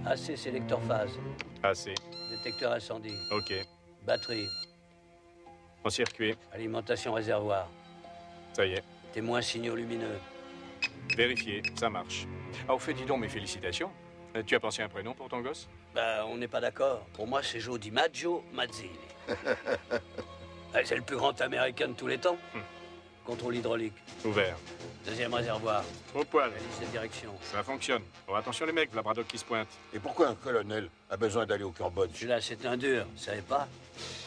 AC sélecteur phase. AC. Détecteur incendie. OK. Batterie. En circuit. Alimentation réservoir. Ça y est. Témoin signaux lumineux. Vérifié, ça marche. Ah, au fait, dis donc, mes félicitations. Tu as pensé à un prénom pour ton gosse? Bah, on n'est pas d'accord. Pour moi, c'est Joe DiMaggio Mazzini. C'est le plus grand américain de tous les temps. Contrôle hydraulique. Ouvert. Deuxième réservoir. Au poil. Hélice de direction. Ça fonctionne. Oh, attention les mecs, la Braddock qui se pointe. Et pourquoi un colonel a besoin d'aller au Cambodge? Celui-là, c'est un dur, vous savez pas?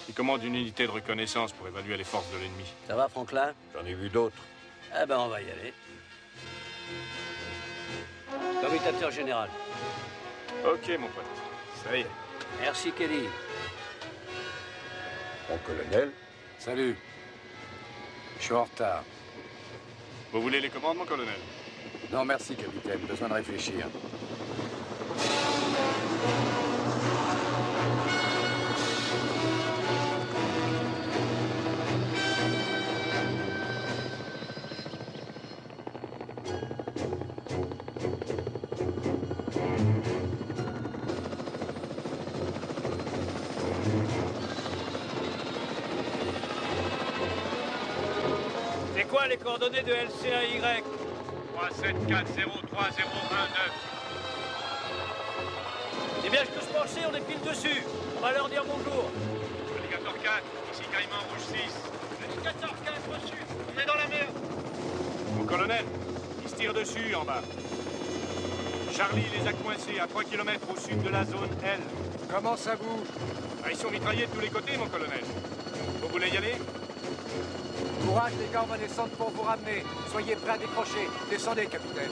Il commande une unité de reconnaissance pour évaluer les forces de l'ennemi. Ça va, Franklin? J'en ai vu d'autres. Ah ben, on va y aller. Commutateur général. OK, mon pote. Ça y est. Merci, Kelly. Mon colonel? Salut. Je suis en retard. Vous voulez les commandes, mon colonel? Non, merci, capitaine. Besoin de réfléchir. C'est quoi les coordonnées de LCAY? 37403019. C'est bien ce que je pensais, on est pile dessus. On va leur dire bonjour. Alligator 4, ici Caïman Rouge 6. Alligator 4 reçu, on est dans la merde. Mon colonel, ils se tirent dessus en bas. Charlie les a coincés à 3 km au sud de la zone L. Comment ça bouge? Ah, ils sont mitraillés de tous les côtés, mon colonel. Vous voulez y aller? Courage, les gars, on va descendre pour vous ramener. Soyez prêts à décrocher. Descendez, capitaine.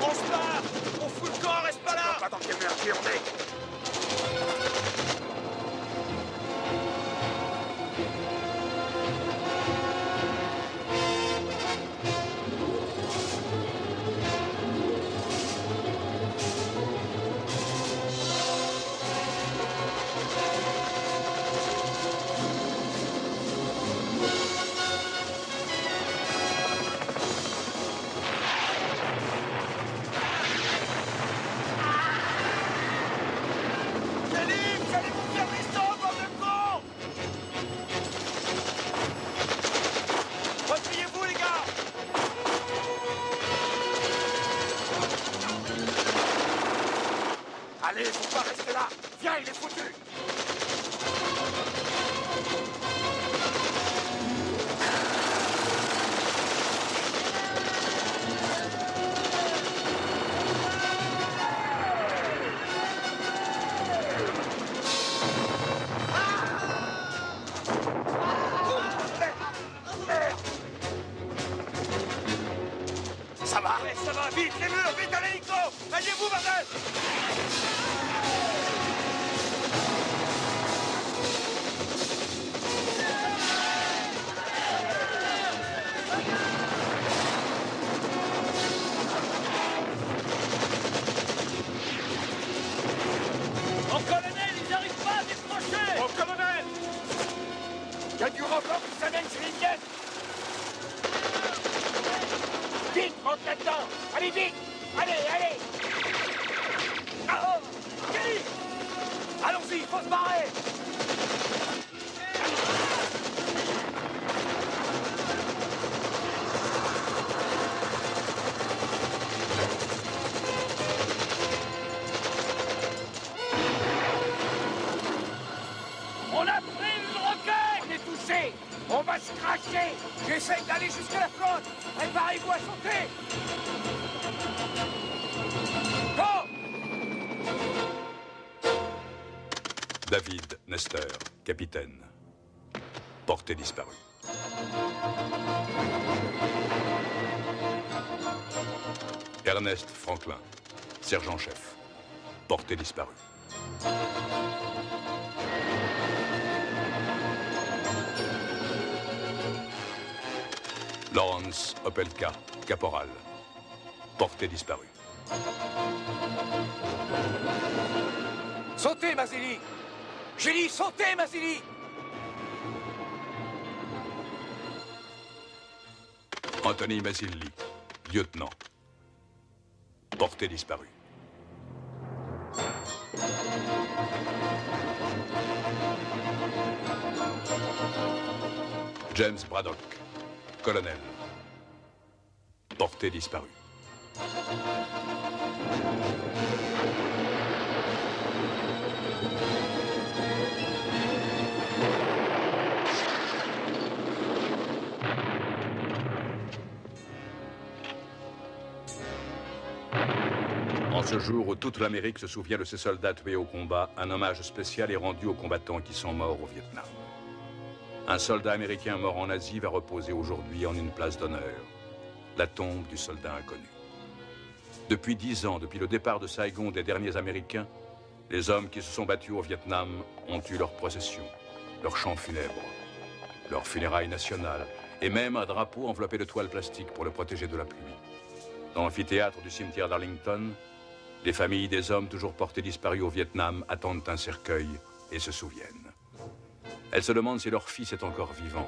On se barre. On fout le camp, reste pas là. Pas dans quelle merdier on est? Allez, faut pas rester là. Viens, il est foutu. Ça va? Ouais, ça va, vite, les murs, vite à l'hélico. Rayez-vous, bordel. Mon colonel, ils n'arrivent pas à décrocher. Mon colonel! Il y a du renfort qui s'amène sur les pièces. Vite, rentre là-dedans. Allez, vite. Allez, allez. Ah, oh, Kelly. Allons-y, il faut se barrer. On a pris une roquette. On est touché. On va se cracher. J'essaye d'aller jusqu'à la flotte. Préparez-vous à sauter. Go. David Nestor, capitaine. Portée disparue. Ernest Franklin, sergent-chef. Portée disparue. Lawrence Opelka, caporal. portée disparue. Sautez, Mazzilli! J'ai dit sautez, Mazzilli! Anthony Mazzilli, lieutenant. Portée disparue. James Braddock, colonel. Portée disparue. En ce jour où toute l'Amérique se souvient de ses soldats tués au combat, un hommage spécial est rendu aux combattants qui sont morts au Vietnam. Un soldat américain mort en Asie va reposer aujourd'hui en une place d'honneur, la tombe du soldat inconnu. Depuis 10 ans, depuis le départ de Saigon des derniers Américains, les hommes qui se sont battus au Vietnam ont eu leur procession, leur chant funèbre, leur funérailles nationales, et même un drapeau enveloppé de toile plastique pour le protéger de la pluie. Dans l'amphithéâtre du cimetière d'Arlington, les familles des hommes toujours portés disparus au Vietnam attendent un cercueil et se souviennent. Elles se demandent si leur fils est encore vivant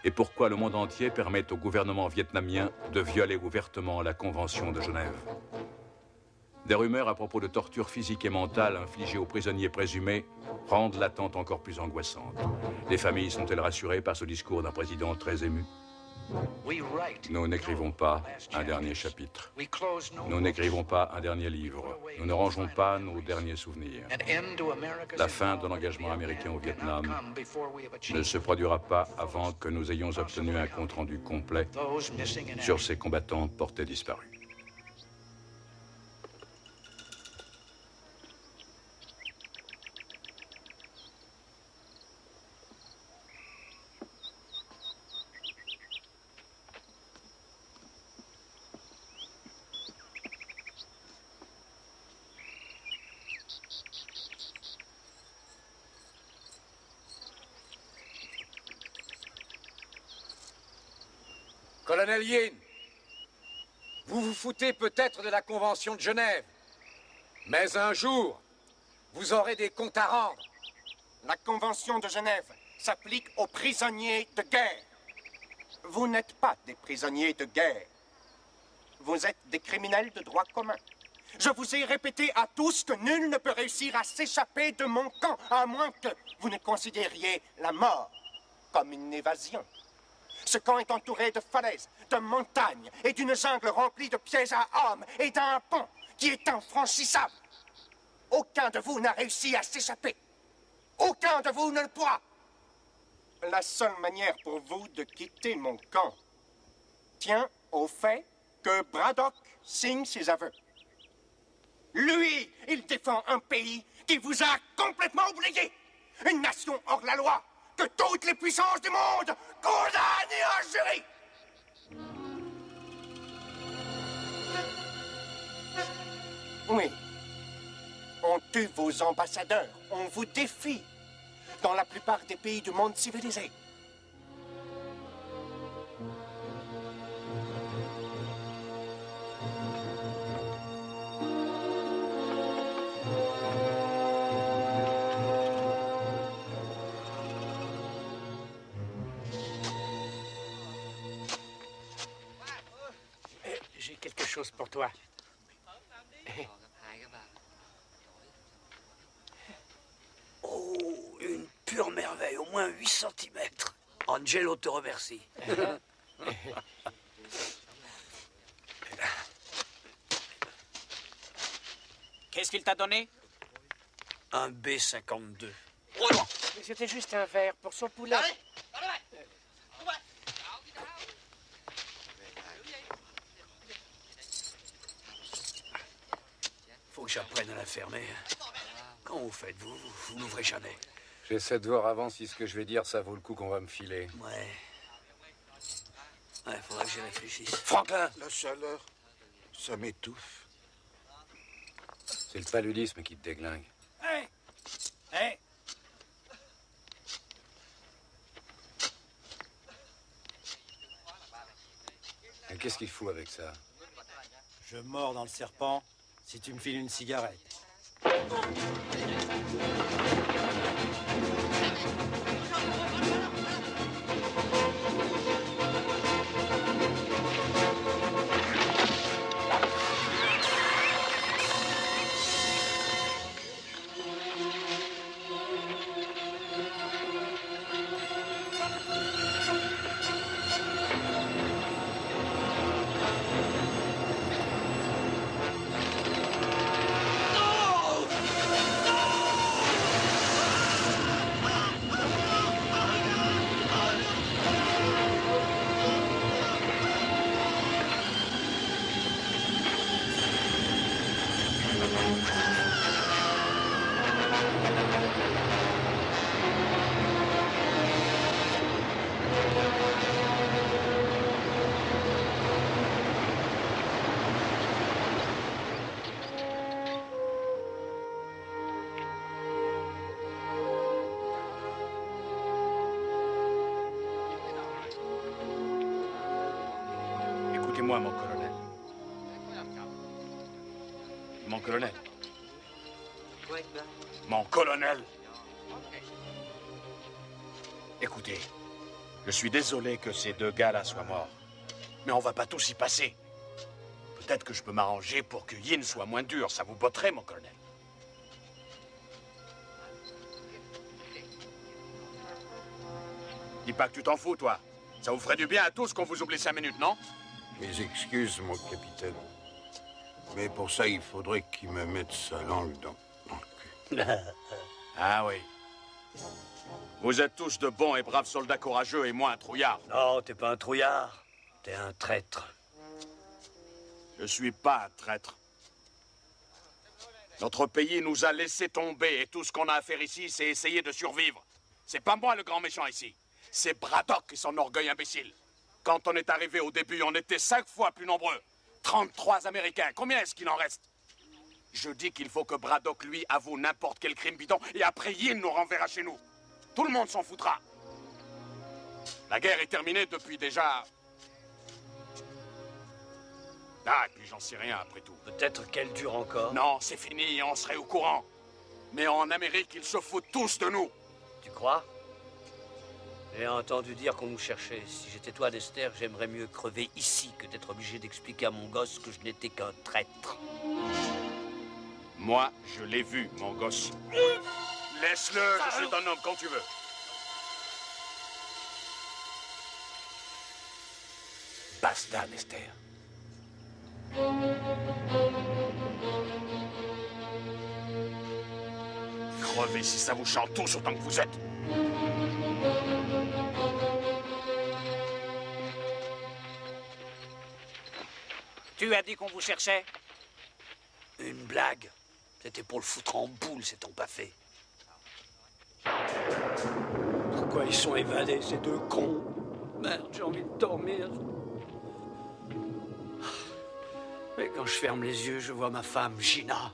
et pourquoi le monde entier permet au gouvernement vietnamien de violer ouvertement la Convention de Genève. Des rumeurs à propos de tortures physiques et mentales infligées aux prisonniers présumés rendent l'attente encore plus angoissante. Les familles sont-elles rassurées par ce discours d'un président très ému? Nous n'écrivons pas un dernier chapitre. Nous n'écrivons pas un dernier livre. Nous ne rangeons pas nos derniers souvenirs. La fin de l'engagement américain au Vietnam ne se produira pas avant que nous ayons obtenu un compte-rendu complet sur ces combattants portés disparus. Colonel Yin, vous vous foutez peut-être de la Convention de Genève, mais un jour, vous aurez des comptes à rendre. La Convention de Genève s'applique aux prisonniers de guerre. Vous n'êtes pas des prisonniers de guerre. Vous êtes des criminels de droit commun. Je vous ai répété à tous que nul ne peut réussir à s'échapper de mon camp, à moins que vous ne considériez la mort comme une évasion. Ce camp est entouré de falaises, de montagnes et d'une jungle remplie de pièges à hommes et d'un pont qui est infranchissable. Aucun de vous n'a réussi à s'échapper. Aucun de vous ne le pourra. La seule manière pour vous de quitter mon camp tient au fait que Braddock signe ses aveux. Lui, il défend un pays qui vous a complètement oublié. Une nation hors la loi que toutes les puissances du monde condamnent et injurient. Oui. On tue vos ambassadeurs. On vous défie. Dans la plupart des pays du monde civilisé. J'ai quelque chose pour toi. Oh, une pure merveille, au moins 8 cm. Angelo te remercie. Qu'est-ce qu'il t'a donné? Un B-52. Mais c'était juste un verre pour son poulet. Faut que j'apprenne à la fermer. Quand vous faites, vous n'ouvrez jamais. J'essaie de voir avant si ce que je vais dire, ça vaut le coup qu'on va me filer. Ouais. Ouais, faudra que j'y réfléchisse. Franklin! La chaleur, ça m'étouffe. C'est le paludisme qui te déglingue. Hey! Hey! Et qu'est-ce qu'il fout avec ça? Je mords dans le serpent si tu me files une cigarette. Écoutez-moi, mon colonel. Mon colonel. Mon colonel. Écoutez, je suis désolé que ces deux gars-là soient morts. Mais on va pas tous y passer. Peut-être que je peux m'arranger pour que Yin soit moins dur. Ça vous botterait, mon colonel. Dis pas que tu t'en fous, toi. Ça vous ferait du bien à tous qu'on vous oublie 5 minutes, non? Mes excuses, mon capitaine. Mais pour ça, il faudrait qu'il me mette sa langue dans le cul. Ah oui. Vous êtes tous de bons et braves soldats courageux et moi un trouillard. Non, t'es pas un trouillard. T'es un traître. Je suis pas un traître. Notre pays nous a laissé tomber et tout ce qu'on a à faire ici, c'est essayer de survivre. C'est pas moi le grand méchant ici. C'est Braddock et son orgueil imbécile. Quand on est arrivé au début, on était 5 fois plus nombreux. 33 Américains. Combien est-ce qu'il en reste? Je dis qu'il faut que Braddock, lui, avoue n'importe quel crime bidon et après Yin nous renverra chez nous. Tout le monde s'en foutra. La guerre est terminée depuis déjà... Ah, et puis j'en sais rien après tout. Peut-être qu'elle dure encore. Non, c'est fini, on serait au courant. Mais en Amérique, ils se foutent tous de nous. Tu crois? J'ai entendu dire qu'on nous cherchait. Si j'étais toi, Dexter, j'aimerais mieux crever ici que d'être obligé d'expliquer à mon gosse que je n'étais qu'un traître. Moi, je l'ai vu, mon gosse. Laisse-le, je suis ton homme quand tu veux. Basta, Dexter. Crevez si ça vous chante tous autant que vous êtes. Tu as dit qu'on vous cherchait? Une blague. C'était pour le foutre en boule, c'est ton pas fait. Pourquoi ils sont évadés, ces deux cons? Merde, j'ai envie de dormir. Mais quand je ferme les yeux, je vois ma femme, Gina.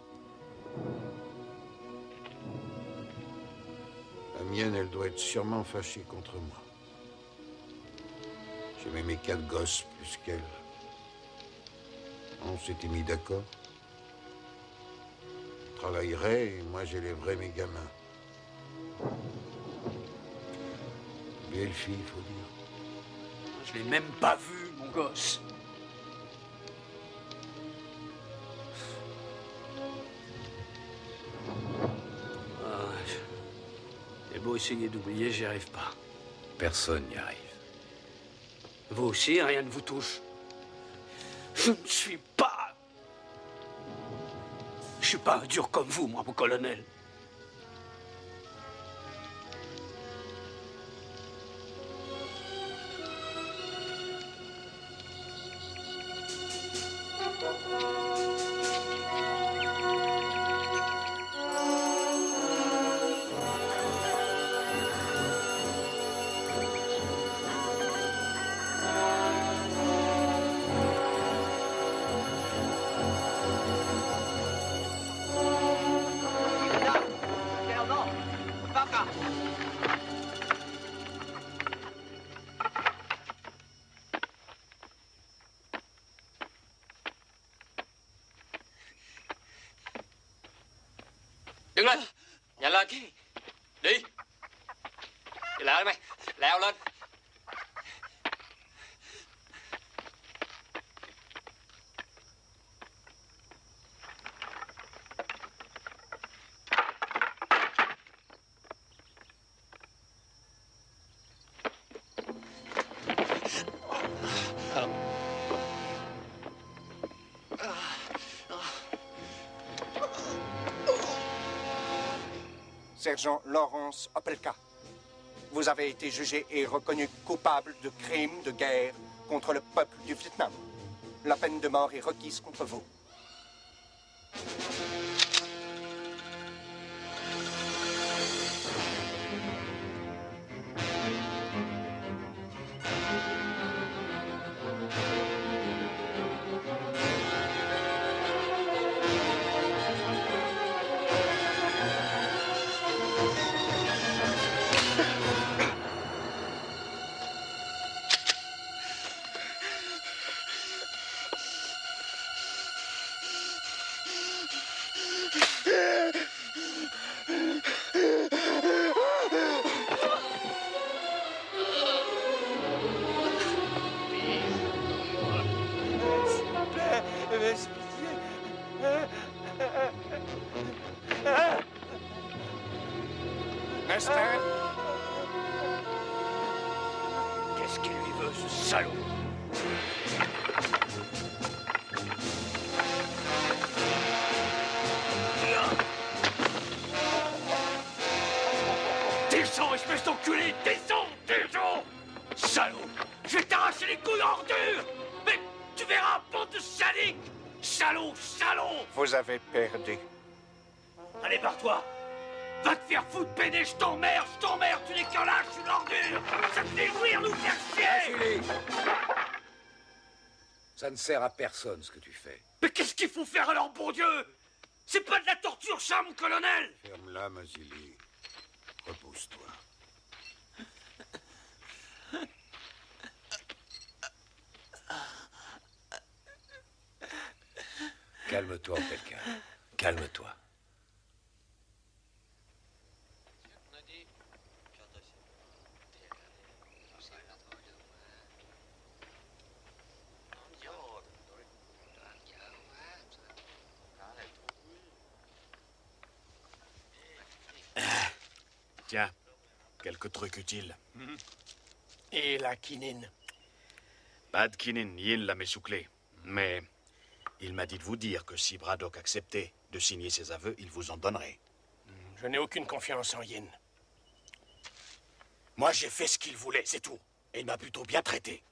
La mienne, elle doit être sûrement fâchée contre moi. J'aimais mes 4 gosses plus qu'elle. On s'était mis d'accord. Je travaillerais et moi j'élèverais mes gamins. Belle fille, il faut dire. Je l'ai même pas vu, mon gosse. J'ai beau essayer d'oublier, j'y arrive pas. Personne n'y arrive. Vous aussi, rien ne vous touche. Je ne suis pas... Je suis pas un dur comme vous, moi, mon colonel. Đứng lên. Nhanh lên. Đi. Đi lại mày. Leo lên. Sergent Lawrence Opelka, vous avez été jugé et reconnu coupable de crimes de guerre contre le peuple du Vietnam. La peine de mort est requise contre vous. Esther? Qu'est-ce qu'il lui veut, ce salaud? Descends, espèce d'enculé! Descends! Descends! Salaud! Je vais t'arracher les couilles en ordure! Mais tu verras, bande de sadiques! Salaud! Salaud! Vous avez perdu. Allez, barre-toi! Va te faire foutre, pédé, je t'emmerde, tu n'es qu'un lâche, une ordure! Ça te fait jouir, nous faire chier! Achille, ça ne sert à personne ce que tu fais. Mais qu'est-ce qu'il faut faire alors, bon Dieu? C'est pas de la torture, ça, mon colonel! Ferme-la, Mazili. Repose-toi. Calme-toi, Opelka. Calme-toi. Tiens, quelques trucs utiles. Et la quinine? Pas de quinine, Yin l'a m'essouclé. Mais il m'a dit de vous dire que si Braddock acceptait de signer ses aveux, il vous en donnerait. Je n'ai aucune confiance en Yin. Moi, j'ai fait ce qu'il voulait, c'est tout. Et il m'a plutôt bien traité.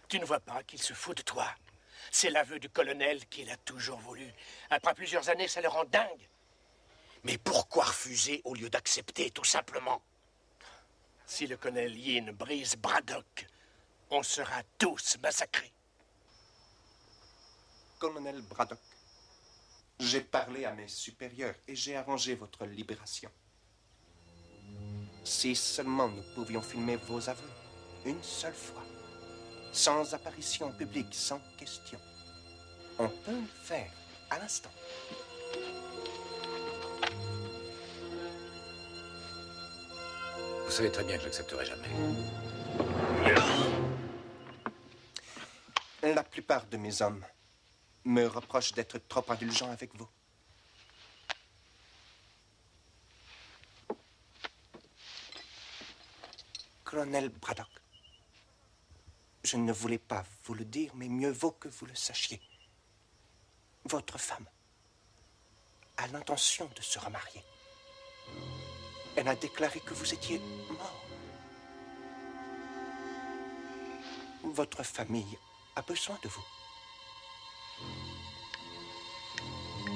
Tu ne vois pas qu'il se fout de toi? C'est l'aveu du colonel qu'il a toujours voulu. Après plusieurs années, ça le rend dingue. Mais pourquoi refuser au lieu d'accepter, tout simplement? Si le colonel Yin brise Braddock, on sera tous massacrés. Colonel Braddock, j'ai parlé à mes supérieurs et j'ai arrangé votre libération. Si seulement nous pouvions filmer vos aveux, une seule fois, sans apparition publique, sans question. On peut le faire à l'instant. Vous savez très bien que je n'accepterai jamais. La plupart de mes hommes me reprochent d'être trop indulgent avec vous. Colonel Braddock, je ne voulais pas vous le dire, mais mieux vaut que vous le sachiez. Votre femme a l'intention de se remarier. Elle a déclaré que vous étiez mort. Votre famille a besoin de vous.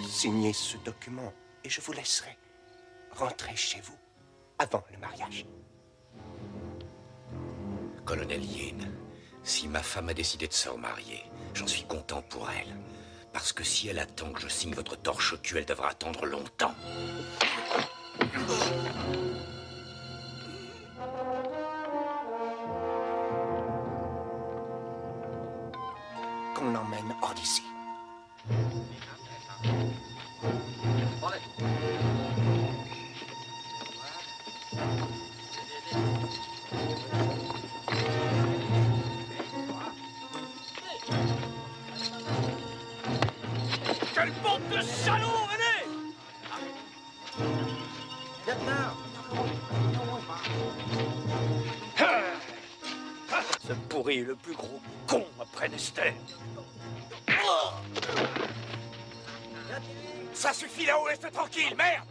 Signez ce document et je vous laisserai rentrer chez vous avant le mariage. Colonel Yin, si ma femme a décidé de se remarier, j'en suis content pour elle. Parce que si elle attend que je signe votre torche au cul, elle devra attendre longtemps. Qu'on l'emmène hors d'ici. salaud, venez! Ce pourri est le plus gros con après Nester. Ça suffit là-haut, laisse-le tranquille, merde!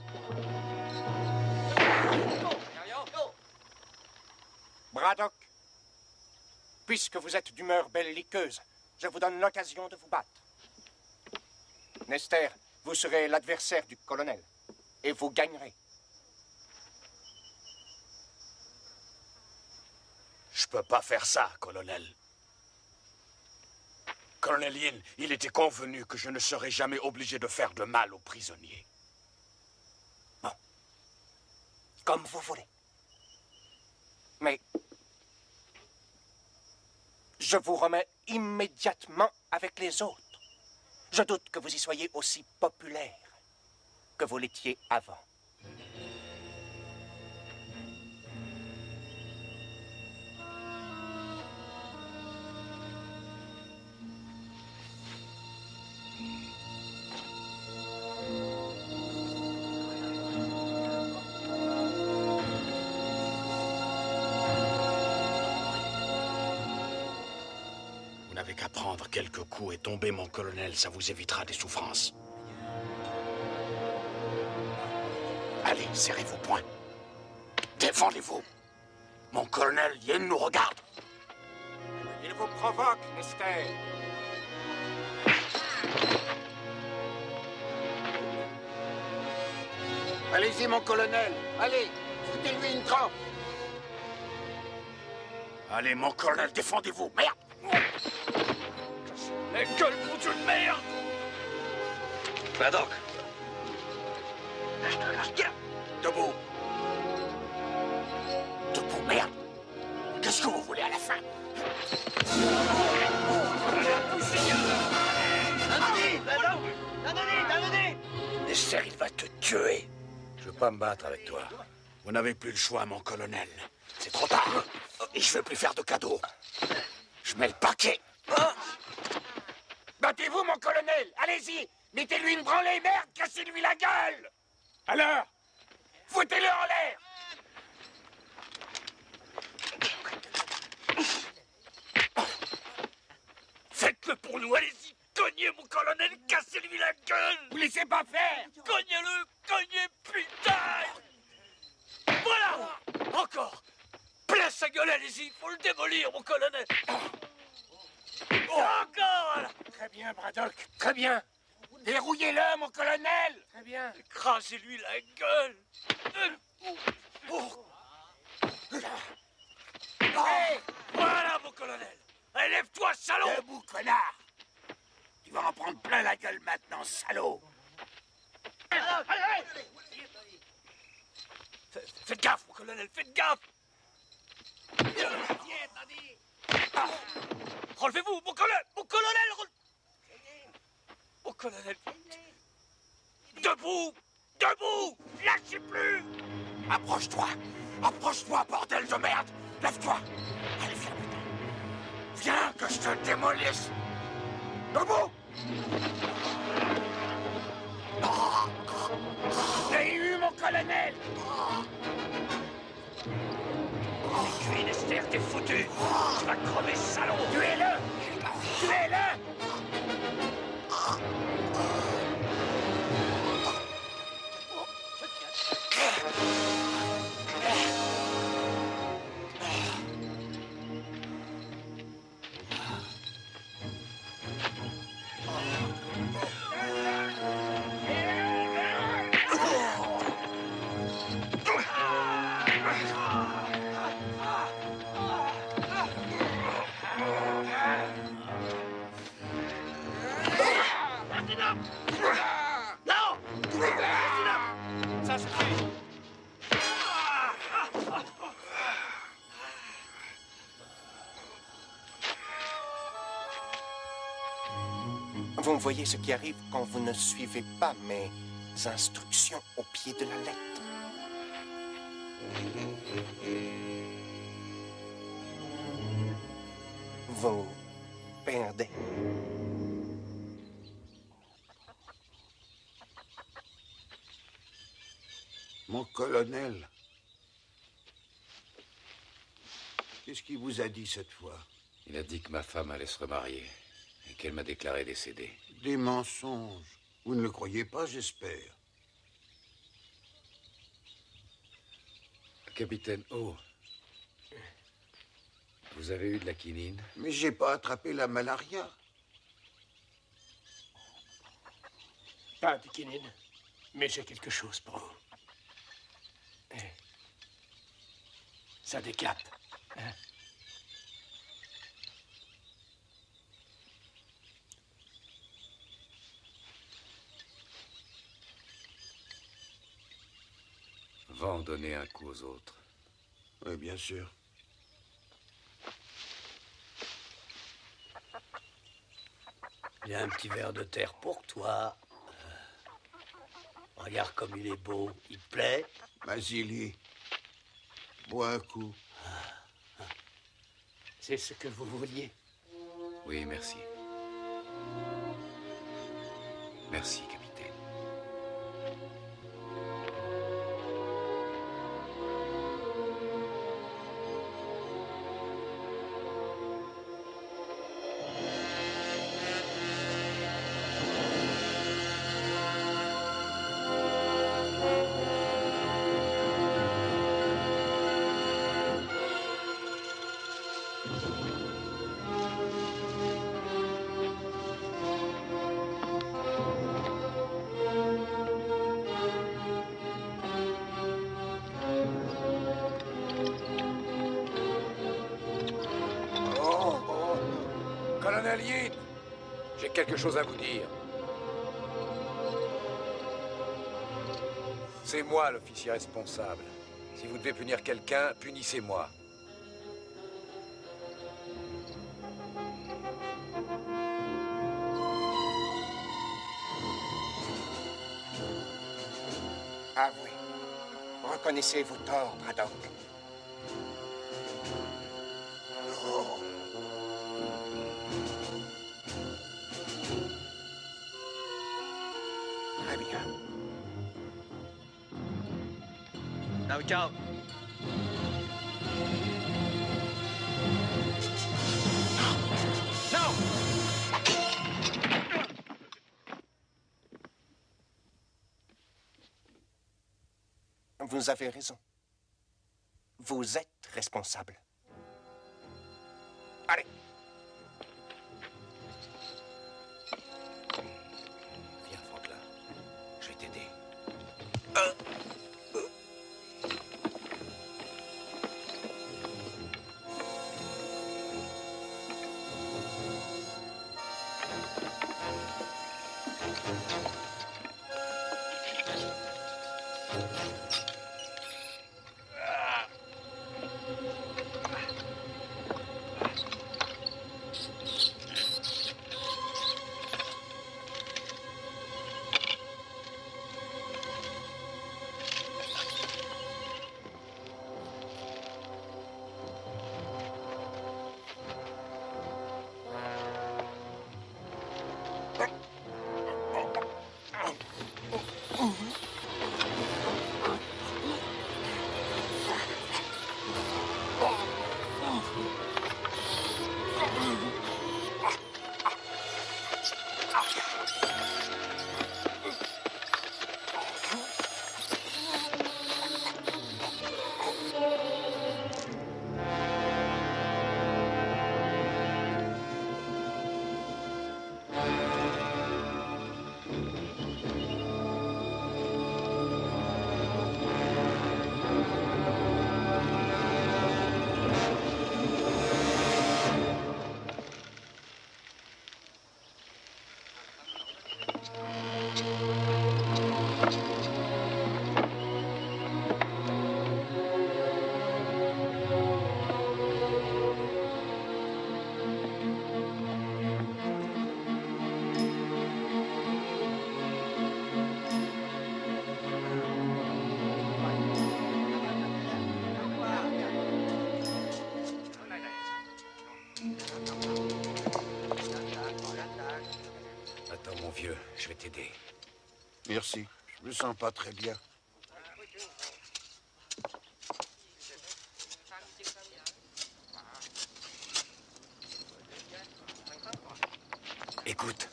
Braddock, puisque vous êtes d'humeur belliqueuse, je vous donne l'occasion de vous battre. Nester, vous serez l'adversaire du colonel, et vous gagnerez. Je peux pas faire ça, colonel. Colonel Yin, il était convenu que je ne serais jamais obligé de faire de mal aux prisonniers. Bon. Comme vous voulez. Mais je vous remets immédiatement avec les autres. Je doute que vous y soyez aussi populaire que vous l'étiez avant. Vous n'avez qu'à prendre quelques coups et tomber, mon colonel, ça vous évitera des souffrances. Allez, serrez vos poings. Défendez-vous. Mon colonel Yin nous regarde. Il vous provoque, Nester. Allez-y, mon colonel. Allez, foutez-lui une trempe. Allez, mon colonel, défendez-vous. Merde! La gueule, mon Dieu de merde! Braddock. Debout. Debout, merde. Qu'est-ce que vous voulez à la fin? Nester, il va te tuer. Je veux pas me battre avec toi. Vous n'avez plus le choix, mon colonel. C'est trop tard. Et je veux plus faire de cadeaux. Je mets le paquet. Battez-vous, mon colonel. Allez-y. Mettez-lui une branlée, merde. Cassez-lui la gueule. Alors, Foutez-le en l'air. Faites-le pour nous, allez-y! Cognez, mon colonel, cassez-lui la gueule! Vous laissez pas faire. Cognez-le! Cognez, putain! Voilà! Encore! Plein sa gueule, allez-y! Faut le démolir, mon colonel! Encore, voilà! Très bien, Braddock. Très bien. Dérouillez-le, mon colonel. Très bien. Écrasez-lui la gueule! Voilà, mon colonel! Allez, lève-toi, salaud! debout, connard. Tu vas en prendre plein la gueule maintenant, salaud. Faites gaffe, mon colonel, faites gaffe! Relevez-vous, mon colonel! Mon colonel! Mon colonel! Debout! Debout! Lâchez plus! Approche-toi. Approche-toi, bordel de merde. Lève-toi. Allez, viens, putain. Viens, que je te démolisse. Debout. J'ai eu, mon colonel. Tu es Nester, t'es foutu! Tu vas crever, salaud! Tuez-le. Tuez-le. Non! Ça suffit! Vous voyez ce qui arrive quand vous ne suivez pas mes instructions au pied de la lettre. Vous perdez. Mon colonel. Qu'est-ce qu'il vous a dit cette fois? Il a dit que ma femme allait se remarier et qu'elle m'a déclaré décédée. Des mensonges. Vous ne le croyez pas, j'espère. Capitaine O, vous avez eu de la quinine? Mais j'ai pas attrapé la malaria. Pas de quinine, mais j'ai quelque chose pour vous. Ça décape. Hein? Va en donner un coup aux autres. Oui, bien sûr. Il y a un petit verre de terre pour toi. Regarde comme il est beau. Il te plaît? Mazili, bois un coup. C'est ce que vous vouliez. Oui, merci. Merci, capitaine. Colonel Yin, j'ai quelque chose à vous dire. C'est moi l'officier responsable. Si vous devez punir quelqu'un, punissez-moi. Avouez. Reconnaissez vos torts, Braddock. Oh. Très bien. No joke. No! Vous avez raison. Vous êtes responsable. Allez. Viens, Franklin. Je vais t'aider. Je vais t'aider. Merci. Je me sens pas très bien. Écoute.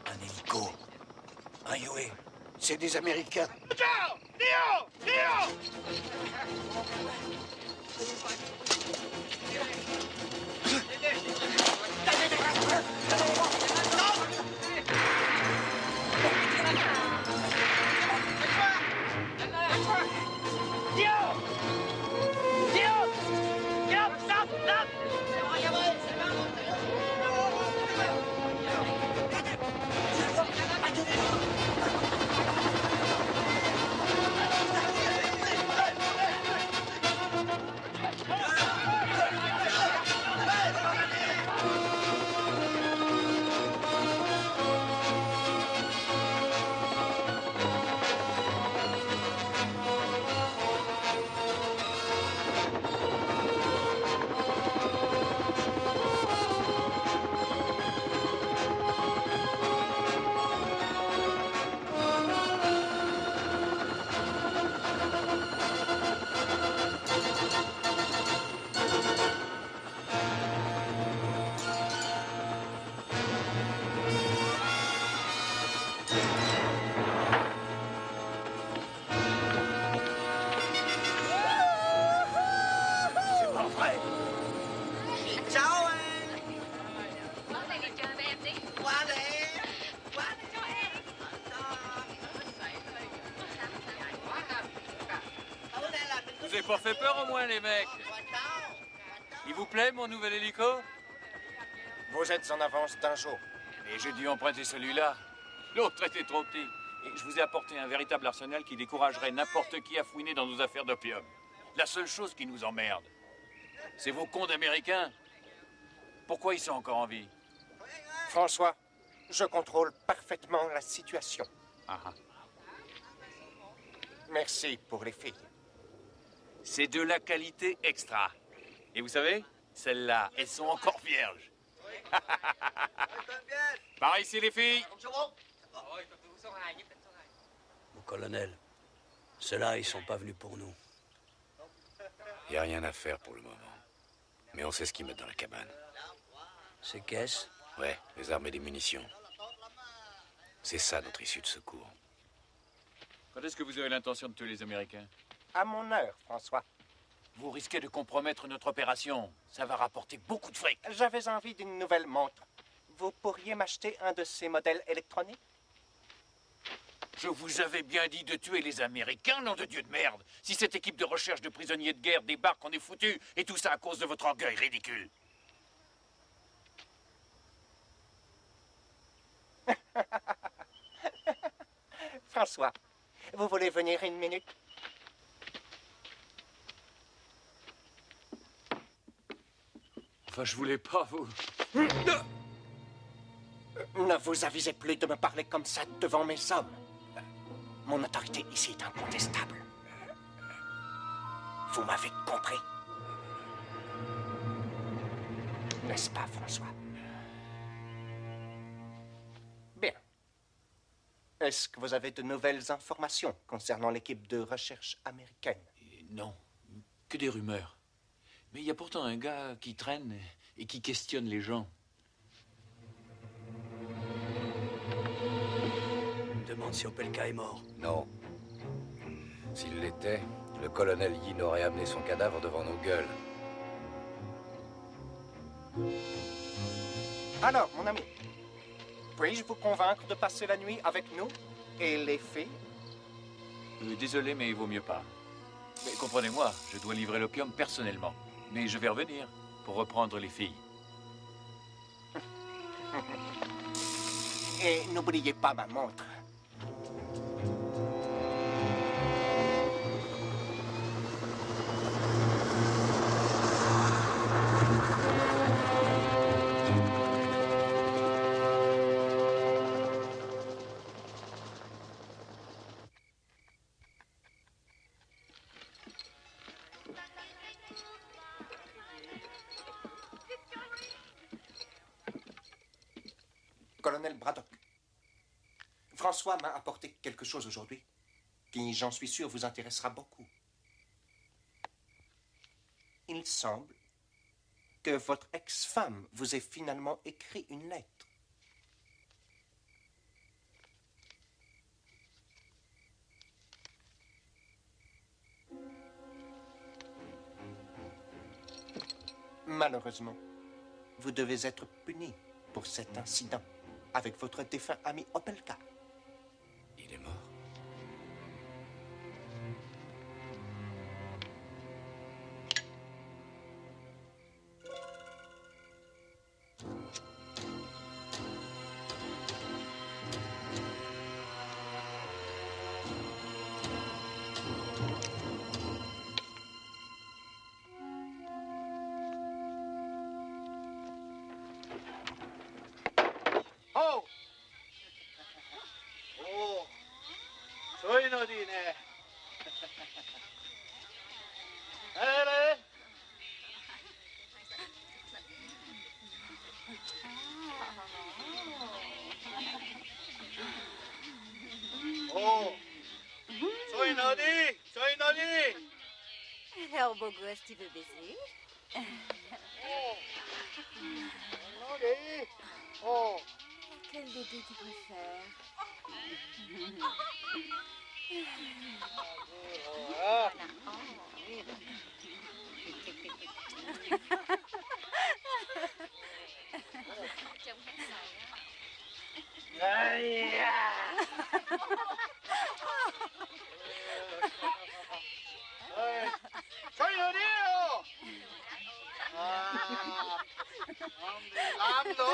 Un hélico. Un Huey. C'est des Américains. Ciao! Léo! Léo! Vous avez pas fait peur au moins, les mecs? Il vous plaît, mon nouvel hélico? Vous êtes en avance d'un jour. Et j'ai dû emprunter celui-là. L'autre était trop petit. Et je vous ai apporté un véritable arsenal qui découragerait n'importe qui à fouiner dans nos affaires d'opium. La seule chose qui nous emmerde, c'est vos cons d'Américains. Pourquoi ils sont encore en vie? François, je contrôle parfaitement la situation. Ah ah. Merci pour les filles. C'est de la qualité extra. Et vous savez, celles-là, elles sont encore vierges. Par ici, les filles. Mon colonel, ceux-là, ils sont pas venus pour nous. Il n'y a rien à faire pour le moment. Mais on sait ce qu'ils mettent dans la cabane. Ces caisses? Ouais, les armes et les munitions. C'est ça notre issue de secours. Quand est-ce que vous avez l'intention de tuer les Américains? À mon heure, François. Vous risquez de compromettre notre opération. Ça va rapporter beaucoup de fric. J'avais envie d'une nouvelle montre. Vous pourriez m'acheter un de ces modèles électroniques? Je vous avais bien dit de tuer les Américains, nom de Dieu de merde. Si cette équipe de recherche de prisonniers de guerre débarque, on est foutu. Et tout ça à cause de votre orgueil ridicule. François, vous voulez venir une minute? Enfin, je voulais pas, vous. Ne vous avisez plus de me parler comme ça devant mes hommes. Mon autorité ici est incontestable. Vous m'avez compris? N'est-ce pas, François? Bien. Est-ce que vous avez de nouvelles informations concernant l'équipe de recherche américaine? Non, que des rumeurs. Mais il y a pourtant un gars qui traîne et qui questionne les gens. Je me demande si Opelka est mort. Non. S'il l'était, le colonel Yin aurait amené son cadavre devant nos gueules. Alors, mon ami, puis-je vous convaincre de passer la nuit avec nous et les filles? Désolé, mais il vaut mieux pas. Mais comprenez-moi, je dois livrer l'opium personnellement. Mais je vais revenir pour reprendre les filles. Et n'oubliez pas ma montre. Colonel Braddock, François m'a apporté quelque chose aujourd'hui qui, j'en suis sûr, vous intéressera beaucoup. Il semble que votre ex-femme vous ait finalement écrit une lettre. Malheureusement, vous devez être puni pour cet incident avec votre défunt ami Opelka. Il est mort. Oh! Oh! Soy Nodine. Hele! Oh! Soy Nodi! Soy Nodi! Alors, beau gosse, tu veux baiser? Oh! Nodi! Oh! Quel bébé tu préfères? Ah. Aïe! Soy Nodino! Ando!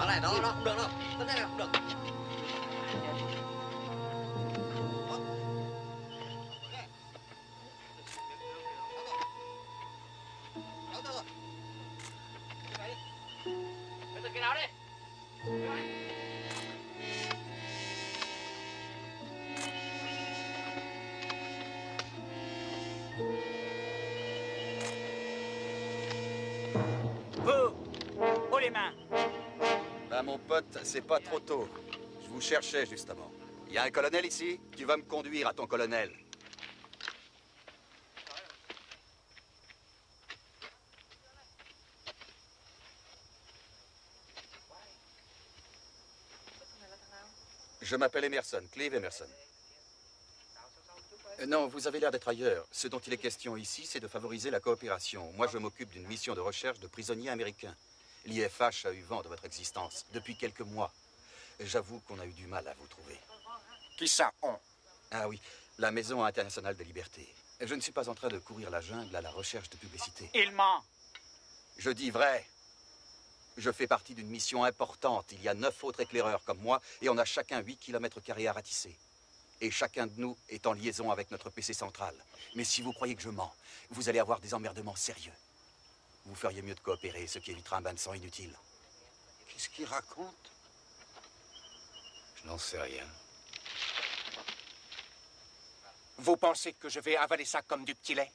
Này, đó, không được đâu. Tất này không được. Bây giờ cái nào đi? Vous, haut les mains. Ben, mon pote, c'est pas trop tôt. Je vous cherchais, justement. Il y a un colonel ici? Tu vas me conduire à ton colonel. Je m'appelle Emerson, Clive Emerson. Non, vous avez l'air d'être ailleurs. Ce dont il est question ici, c'est de favoriser la coopération. Moi, je m'occupe d'une mission de recherche de prisonniers américains. L'IFH a eu vent de votre existence depuis quelques mois. J'avoue qu'on a eu du mal à vous trouver. Qui ça, on? Ah oui, la Maison internationale des libertés. Je ne suis pas en train de courir la jungle à la recherche de publicité. Il ment. Je dis vrai. Je fais partie d'une mission importante. Il y a 9 autres éclaireurs comme moi et on a chacun 8 km² à ratisser. Et chacun de nous est en liaison avec notre PC central. Mais si vous croyez que je mens, vous allez avoir des emmerdements sérieux. Vous feriez mieux de coopérer, ce qui évitera un bain de sang inutile. Qu'est-ce qu'il raconte? Je n'en sais rien. Vous pensez que je vais avaler ça comme du petit lait?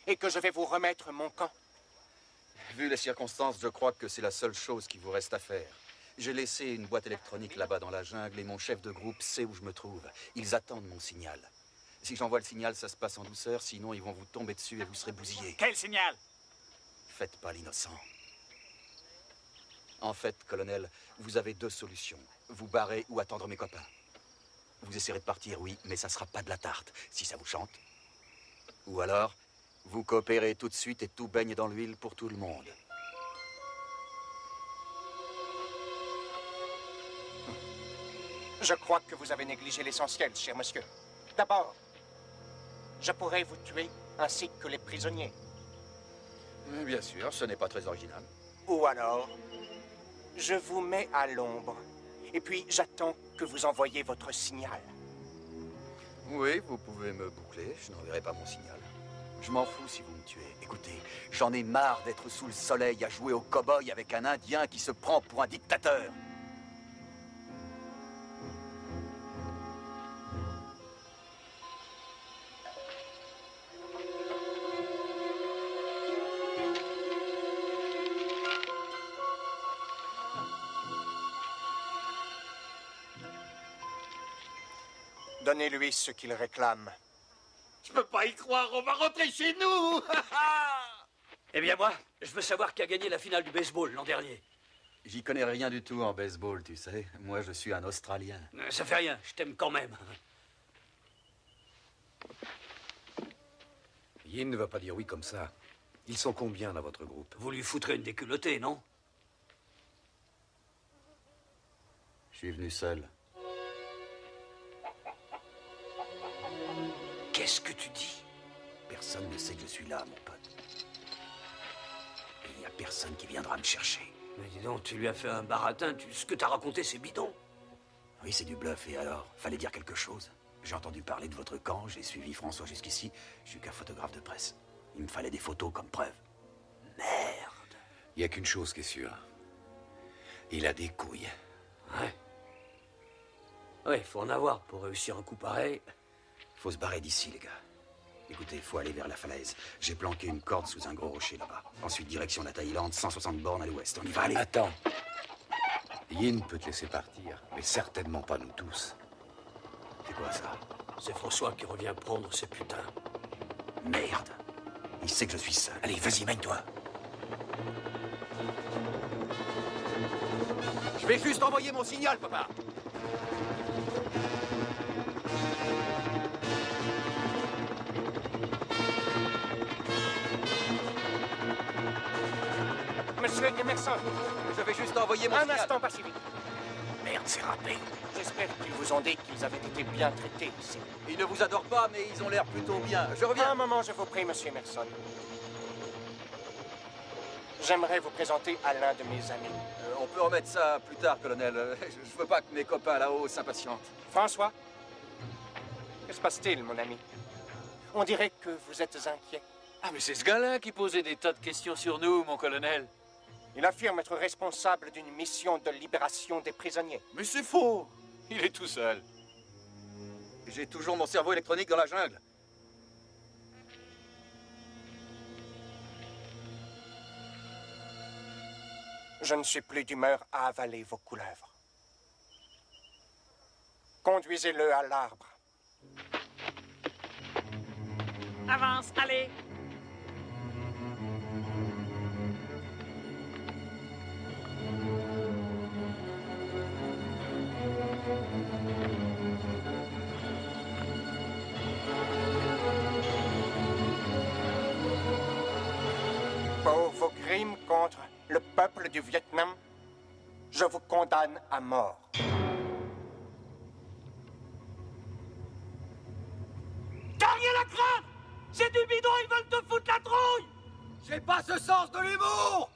Et que je vais vous remettre mon camp? Vu les circonstances, je crois que c'est la seule chose qui vous reste à faire. J'ai laissé une boîte électronique là-bas dans la jungle et mon chef de groupe sait où je me trouve. Ils attendent mon signal. Si j'envoie le signal, ça se passe en douceur, sinon ils vont vous tomber dessus et vous serez bousillés. Quel signal? Faites pas l'innocent. En fait, colonel, vous avez 2 solutions. Vous barrer ou attendre mes copains. Vous essaierez de partir, oui, mais ça sera pas de la tarte, si ça vous chante. Ou alors, vous coopérez tout de suite et tout baigne dans l'huile pour tout le monde. Je crois que vous avez négligé l'essentiel, cher monsieur. D'abord, je pourrais vous tuer ainsi que les prisonniers. Bien sûr, ce n'est pas très original. Ou alors, je vous mets à l'ombre. Et puis, j'attends que vous envoyiez votre signal. Oui, vous pouvez me boucler, je n'enverrai pas mon signal. Je m'en fous si vous me tuez. Écoutez, j'en ai marre d'être sous le soleil à jouer au cow-boy avec un Indien qui se prend pour un dictateur. Donnez-lui ce qu'il réclame. Je peux pas y croire, on va rentrer chez nous. Eh bien moi, je veux savoir qui a gagné la finale du baseball l'an dernier. J'y connais rien du tout en baseball, tu sais. Moi, je suis un Australien. Ça fait rien, je t'aime quand même. Yin ne va pas dire oui comme ça. Ils sont combien dans votre groupe? Vous lui foutrez une déculottée, non? Je suis venu seul. Qu'est-ce que tu dis? Personne ne sait que je suis là, mon pote. Et il n'y a personne qui viendra me chercher. Mais dis donc, tu lui as fait un baratin, ce que t'as raconté, c'est bidon. Oui, c'est du bluff, et alors? Fallait dire quelque chose. J'ai entendu parler de votre camp, j'ai suivi François jusqu'ici. Je suis qu'un photographe de presse. Il me fallait des photos comme preuve. Merde. Il n'y a qu'une chose qui est sûre. Il a des couilles. Ouais. Ouais, faut en avoir pour réussir un coup pareil. Faut se barrer d'ici, les gars. Écoutez, faut aller vers la falaise. J'ai planqué une corde sous un gros rocher là-bas. Ensuite, direction la Thaïlande, 160 bornes à l'ouest. On y va, allez. Attends. Yin peut te laisser partir, mais certainement pas nous tous. C'est quoi ça? C'est François qui revient prendre ses putains. Merde. Il sait que je suis seul. Allez, vas-y, mène-toi. Je vais juste envoyer mon signal, papa. Monsieur Emerson, je vais juste envoyer mon signal. Un instant, pas si vite. Merde, c'est raté. J'espère qu'ils vous ont dit qu'ils avaient été bien traités ici. Ils ne vous adorent pas, mais ils ont l'air plutôt bien. Je reviens. Un moment, je vous prie, monsieur Emerson. J'aimerais vous présenter à l'un de mes amis. On peut remettre ça plus tard, colonel. Je veux pas que mes copains là-haut s'impatientent. François, que se passe-t-il, mon ami? On dirait que vous êtes inquiet. Ah, mais c'est ce gars-là qui posait des tas de questions sur nous, mon colonel. Il affirme être responsable d'une mission de libération des prisonniers. Mais c'est faux. Il est tout seul. J'ai toujours mon cerveau électronique dans la jungle. Je ne suis plus d'humeur à avaler vos couleuvres. Conduisez-le à l'arbre. Avance, allez. Pour vos crimes contre le peuple du Vietnam, je vous condamne à mort. T'as rien à craindre! C'est du bidon, ils veulent te foutre la trouille! J'ai pas ce sens de l'humour!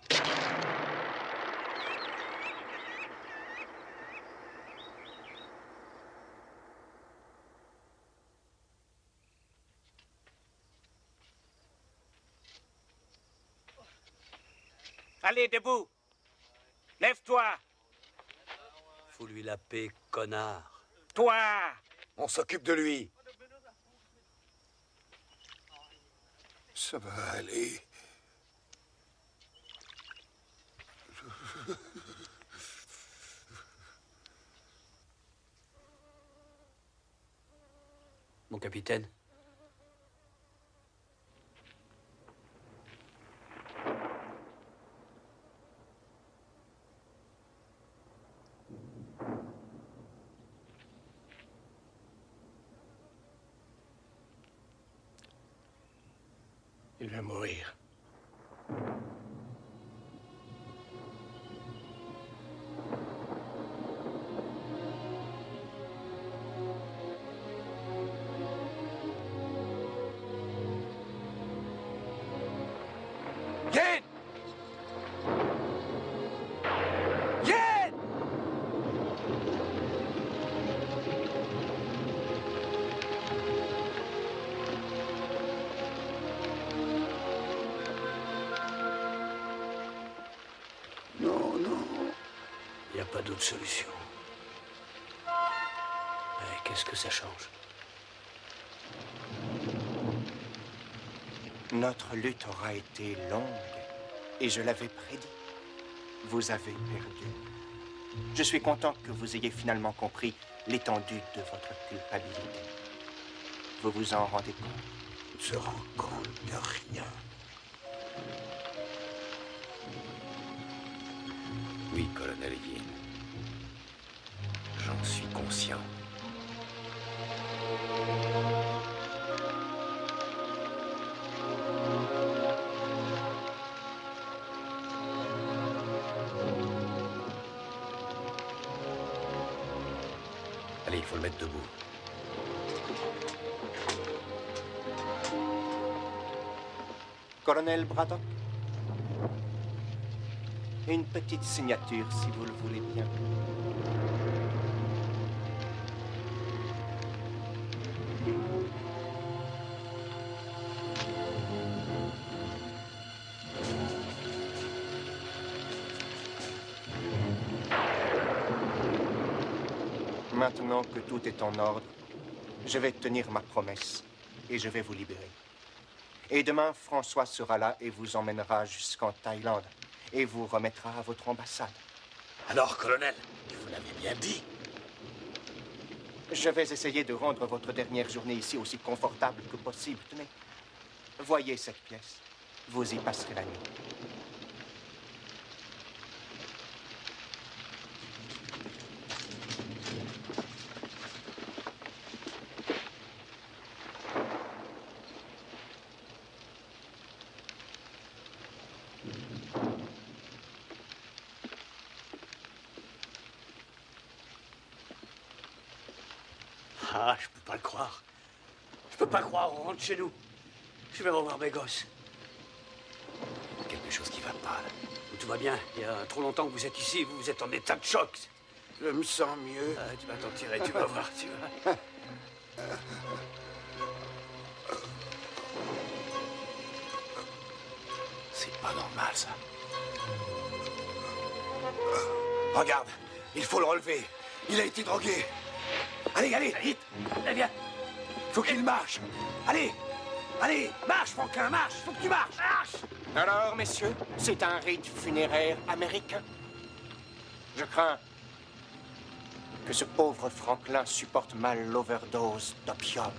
Allez, debout. Lève-toi. Faut lui la paix, connard. Toi. On s'occupe de lui. Ça va aller. Mon capitaine. Il va mourir. Yin! Yin! Non, non. Il n'y a pas d'autre solution. Qu'est-ce que ça change? Notre lutte aura été longue, et je l'avais prédit. Vous avez perdu. Je suis content que vous ayez finalement compris l'étendue de votre culpabilité. Vous vous en rendez compte? On ne se rend compte de rien. Oui, colonel Yin. J'en suis conscient. Allez, il faut le mettre debout. Colonel Braddock, une petite signature, si vous le voulez bien. Maintenant que tout est en ordre, je vais tenir ma promesse et je vais vous libérer. Et demain, François sera là et vous emmènera jusqu'en Thaïlande et vous remettra à votre ambassade. Alors, colonel, vous l'avez bien dit. Je vais essayer de rendre votre dernière journée ici aussi confortable que possible. Tenez, voyez cette pièce. Vous y passerez la nuit. Ah, je peux pas le croire. Je peux pas croire, on rentre chez nous. Je vais revoir mes gosses. Quelque chose qui va pas, là. Tout va bien. Il y a trop longtemps que vous êtes ici, vous êtes en état de choc. Je me sens mieux. Ah, tu vas t'en tirer, tu vas voir, tu vas. C'est pas normal, ça. Regarde, il faut le relever. Il a été drogué. Allez, allez, vite. Allez, viens. Faut qu'il marche. Allez, allez, marche, Franklin, marche. Faut que tu marches. Marche. Alors, messieurs, c'est un rite funéraire américain. Je crains que ce pauvre Franklin supporte mal l'overdose d'opium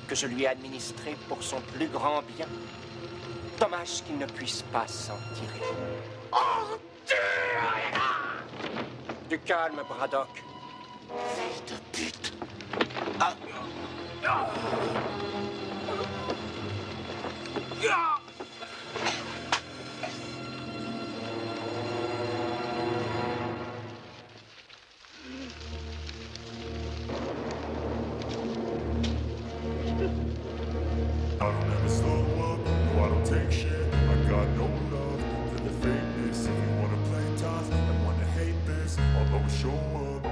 que je lui ai administré pour son plus grand bien. Dommage qu'il ne puisse pas s'en tirer. Du calme, Braddock. Fils de pute. Ah. I don't ever slow up, no I don't take shit. I got no love for the fakeness. If you wanna play tough and wanna hate this, I'll always show up.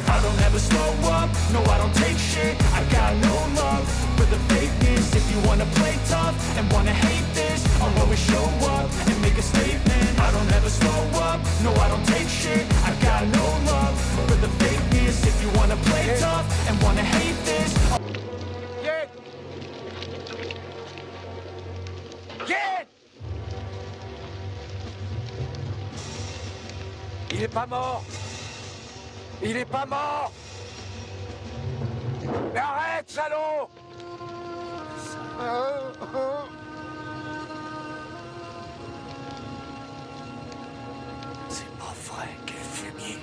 I don't ever slow up, no I don't take shit. I got no love for the fakeness. If you wanna play tough and wanna hate this, I'll always show up and make a statement. I don't ever slow up, no I don't take shit. I got no love for the fakeness. If you wanna play tough and wanna hate this, Il est pas mort. Il est pas mort. Mais arrête, salaud. C'est pas vrai, quel fumier.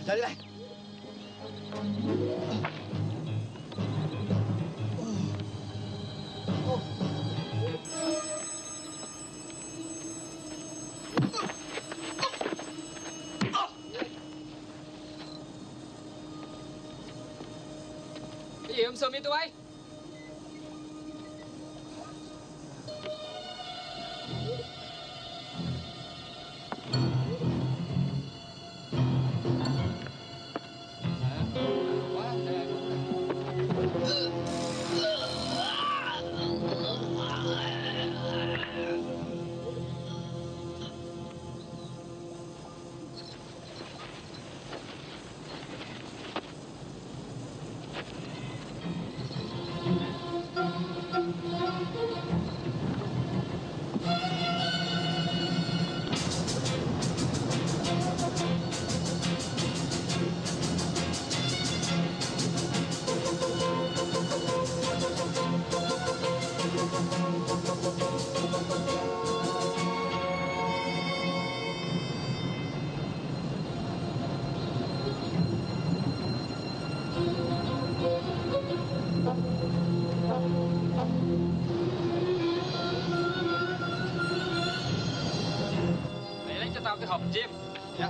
Allez, allez. Gì ông Sơ mi tụi bay? Mày lấy cho tao cái hộp chim. Dạ.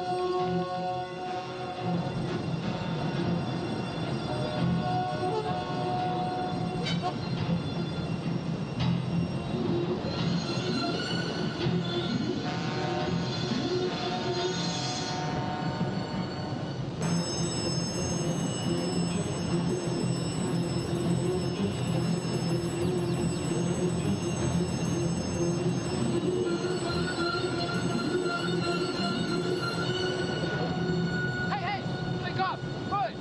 Hey, hey! Wake up! Push!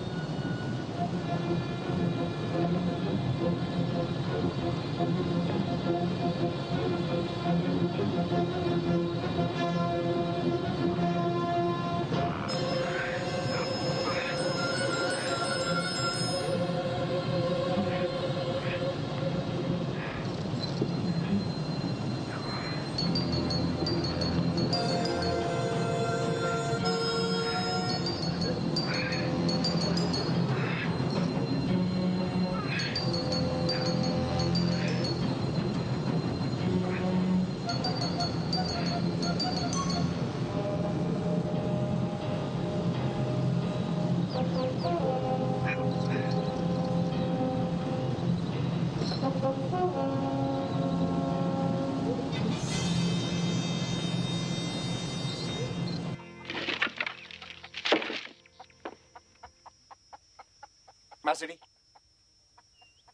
Marzeli,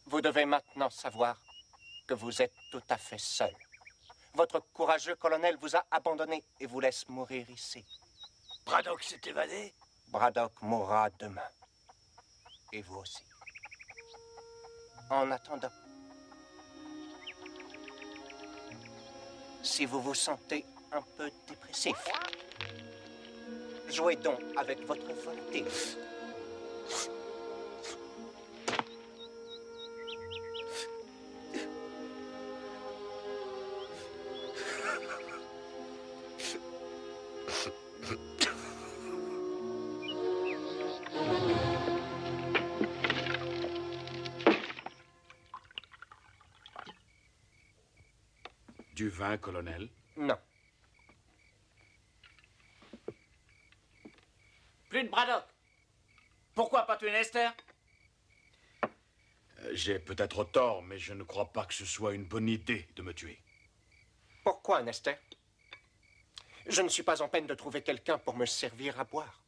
vous devez maintenant savoir que vous êtes tout à fait seul. Votre courageux colonel vous a abandonné et vous laisse mourir ici. Braddock s'est évadé? Braddock mourra demain. Et vous aussi. En attendant, si vous vous sentez un peu dépressif, jouez donc avec votre volonté. Du vin, colonel? Non. Plus de Braddock. Pourquoi pas tuer Nester? J'ai peut-être tort, mais je ne crois pas que ce soit une bonne idée de me tuer. Pourquoi, Nester? Je ne suis pas en peine de trouver quelqu'un pour me servir à boire.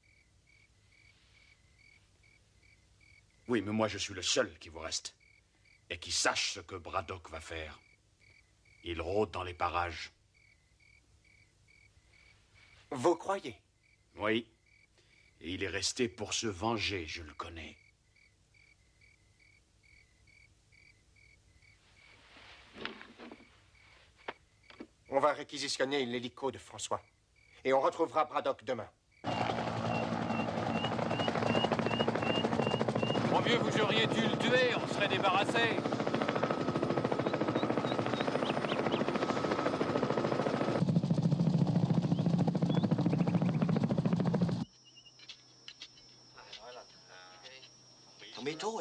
Oui, mais moi je suis le seul qui vous reste. Et qui sache ce que Braddock va faire. Il rôde dans les parages. Vous croyez? Oui. Et il est resté pour se venger, je le connais. On va réquisitionner l'hélico de François. Et on retrouvera Braddock demain. Au mieux, vous auriez dû le tuer, on serait débarrassé.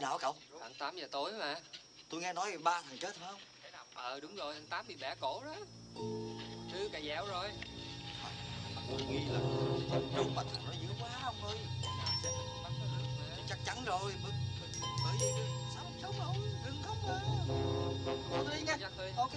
nào hả cậu? Khoảng 8 giờ tối mà. Tôi nghe nói 3 thằng chết phải không? Đúng rồi, thằng Tám bị bẻ cổ đó. Thứ cà dẻo rồi. Tôi nghĩ là trúng mà thằng nó dữ quá ông ơi. Chắc chắn rồi. Bởi vì sao không sống nổi, đừng khóc mà. Tôi đi nha. Ok.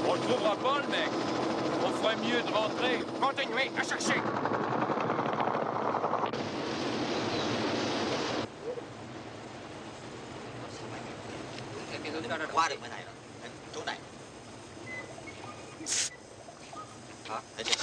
On le trouvera pas, le mec. On ferait mieux de rentrer. Continuez à chercher. Qua được bên này rồi. Chỗ này. Đó, để xem.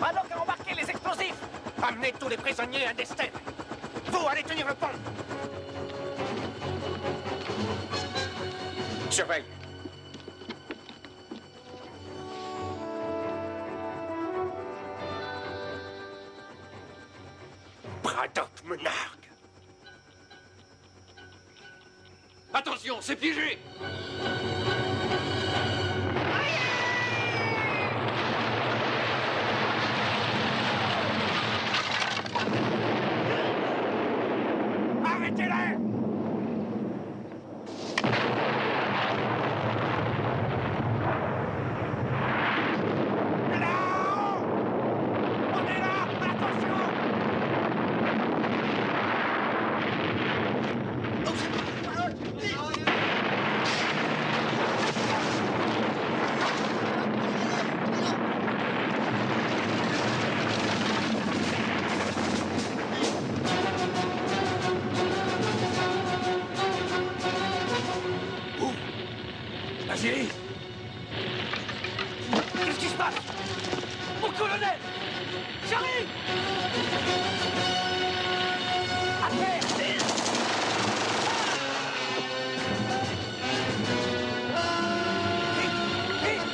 Braddock a embarqué les explosifs. Amenez tous les prisonniers à Destin. Vous allez tenir le pont. Surveille. Braddock me nargue. Attention, c'est piégé. Arrêtez-les! Vas-y. Qu'est-ce qui se passe? Mon colonel! J'arrive! À terre! Vite! Vite!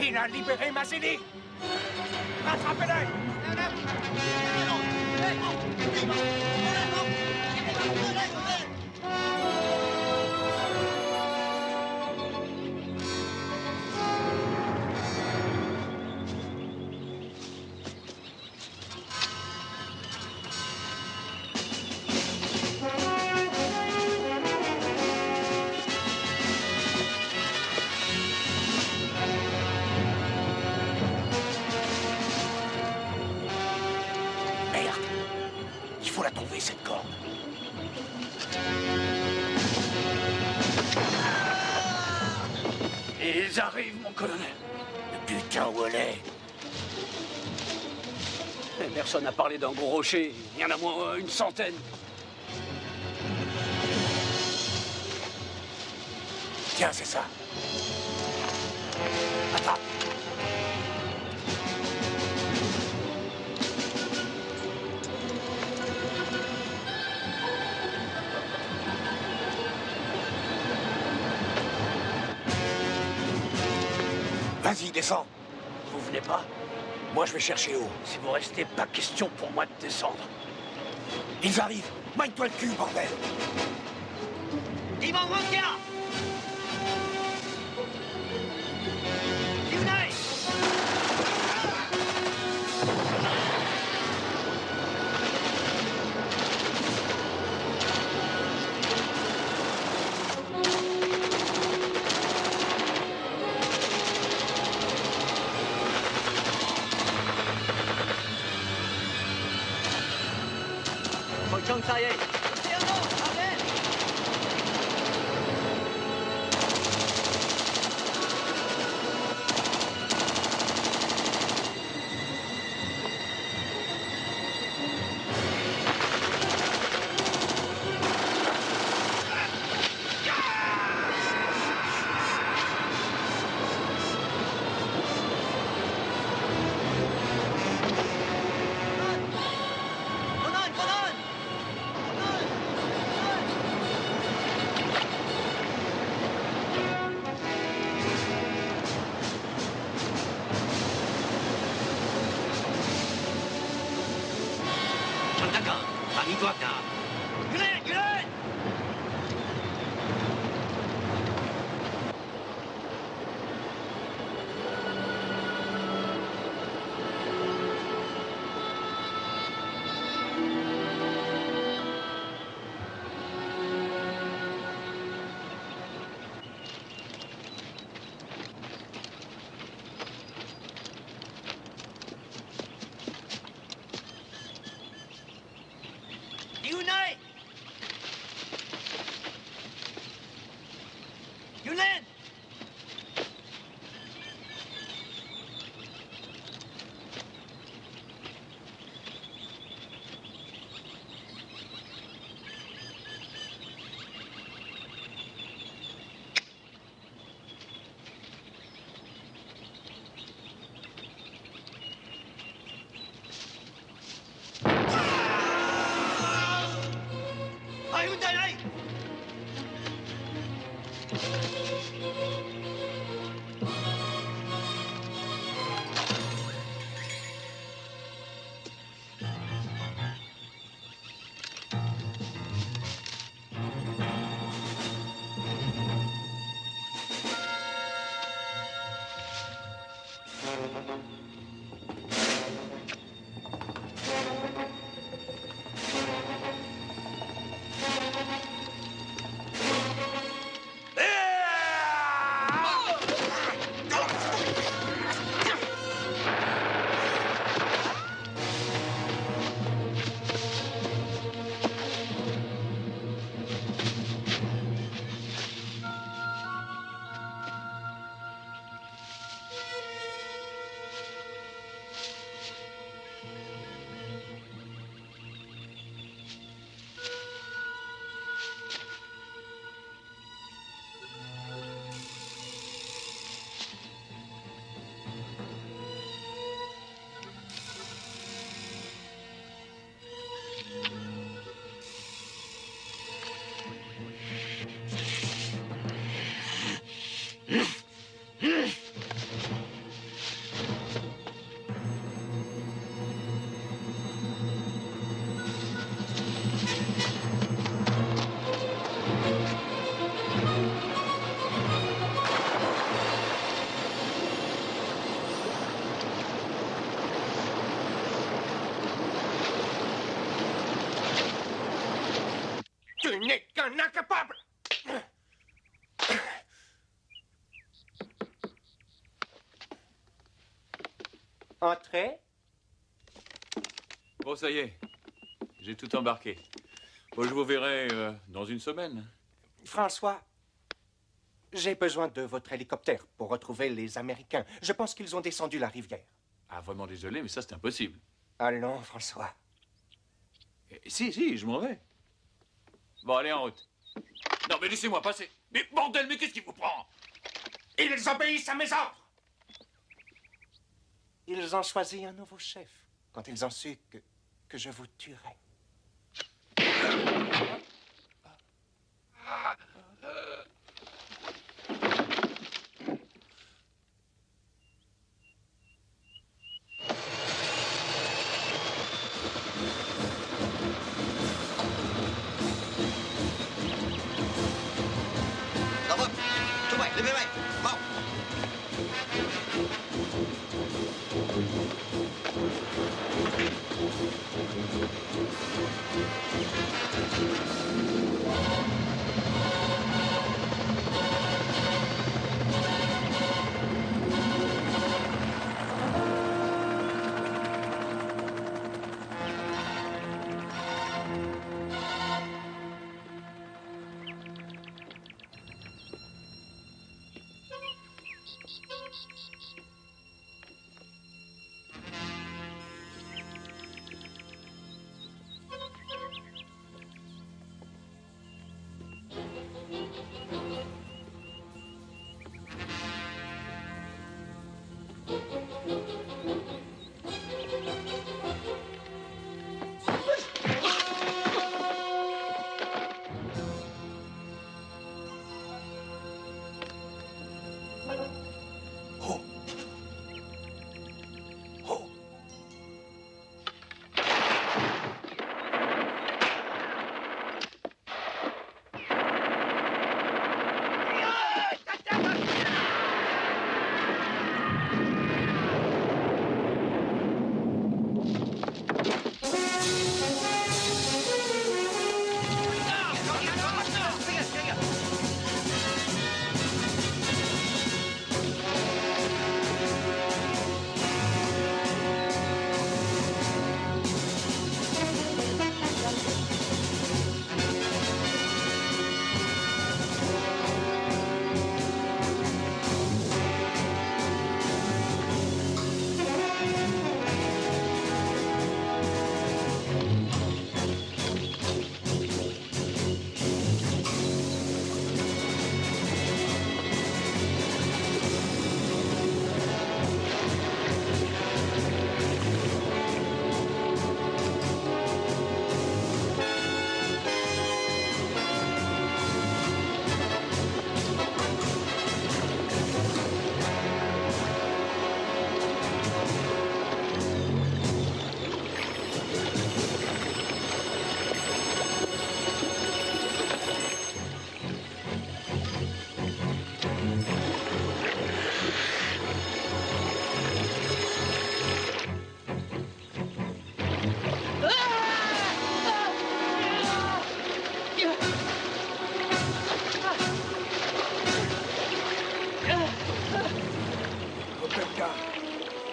Il a libéré Mazzini. Rattrapez-le. Il faut la trouver, cette corde. Ils arrivent, mon colonel. Putain, où elle est? Personne n'a parlé d'un gros rocher. Il y en a moins une centaine. Tiens, c'est ça. Attrape. Vas-y, descends. Vous venez pas? Moi, je vais chercher haut. Si vous restez, pas question pour moi de descendre. Ils arrivent. Magne-toi le cul, bordel. Ivan Rankia! Unai! Ça y est. Entrez. Bon, ça y est. J'ai tout embarqué. Bon, je vous verrai dans une semaine. François, j'ai besoin de votre hélicoptère pour retrouver les Américains. Je pense qu'ils ont descendu la rivière. Ah, vraiment désolé, mais ça, c'est impossible. Allons, François. Si, je m'en vais. Bon, allez, en route. Non, mais laissez-moi passer. Mais bordel, mais qu'est-ce qui vous prend? Ils obéissent à mes ordres. Ils ont choisi un nouveau chef quand ils ont su que je vous tuerais.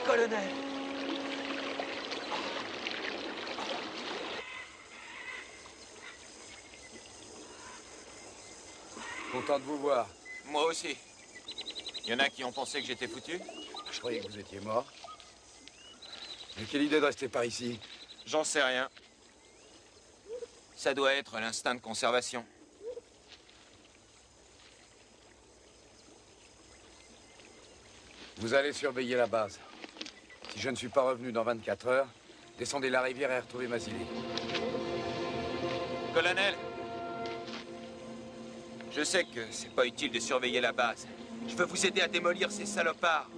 Colonel. Content de vous voir. Moi aussi. Il y en a qui ont pensé que j'étais foutu? Je croyais que vous étiez mort. Mais quelle idée de rester par ici? J'en sais rien. Ça doit être l'instinct de conservation. Vous allez surveiller la base. Si je ne suis pas revenu dans 24 heures, descendez la rivière et retrouvez Mazzilli. Colonel, je sais que c'est pas utile de surveiller la base. Je veux vous aider à démolir ces salopards.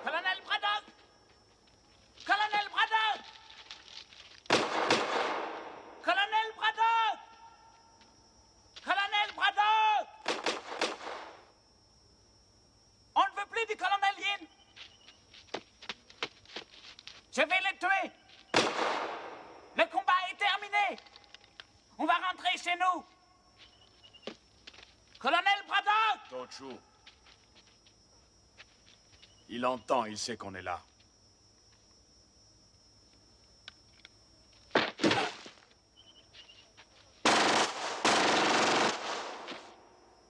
Colonel Braddock! Colonel Braddock! Colonel Braddock! Colonel Braddock! On ne veut plus du colonel Yin. Je vais les tuer. Le combat est terminé. On va rentrer chez nous. Colonel Braddock! Tochu. Il entend, il sait qu'on est là.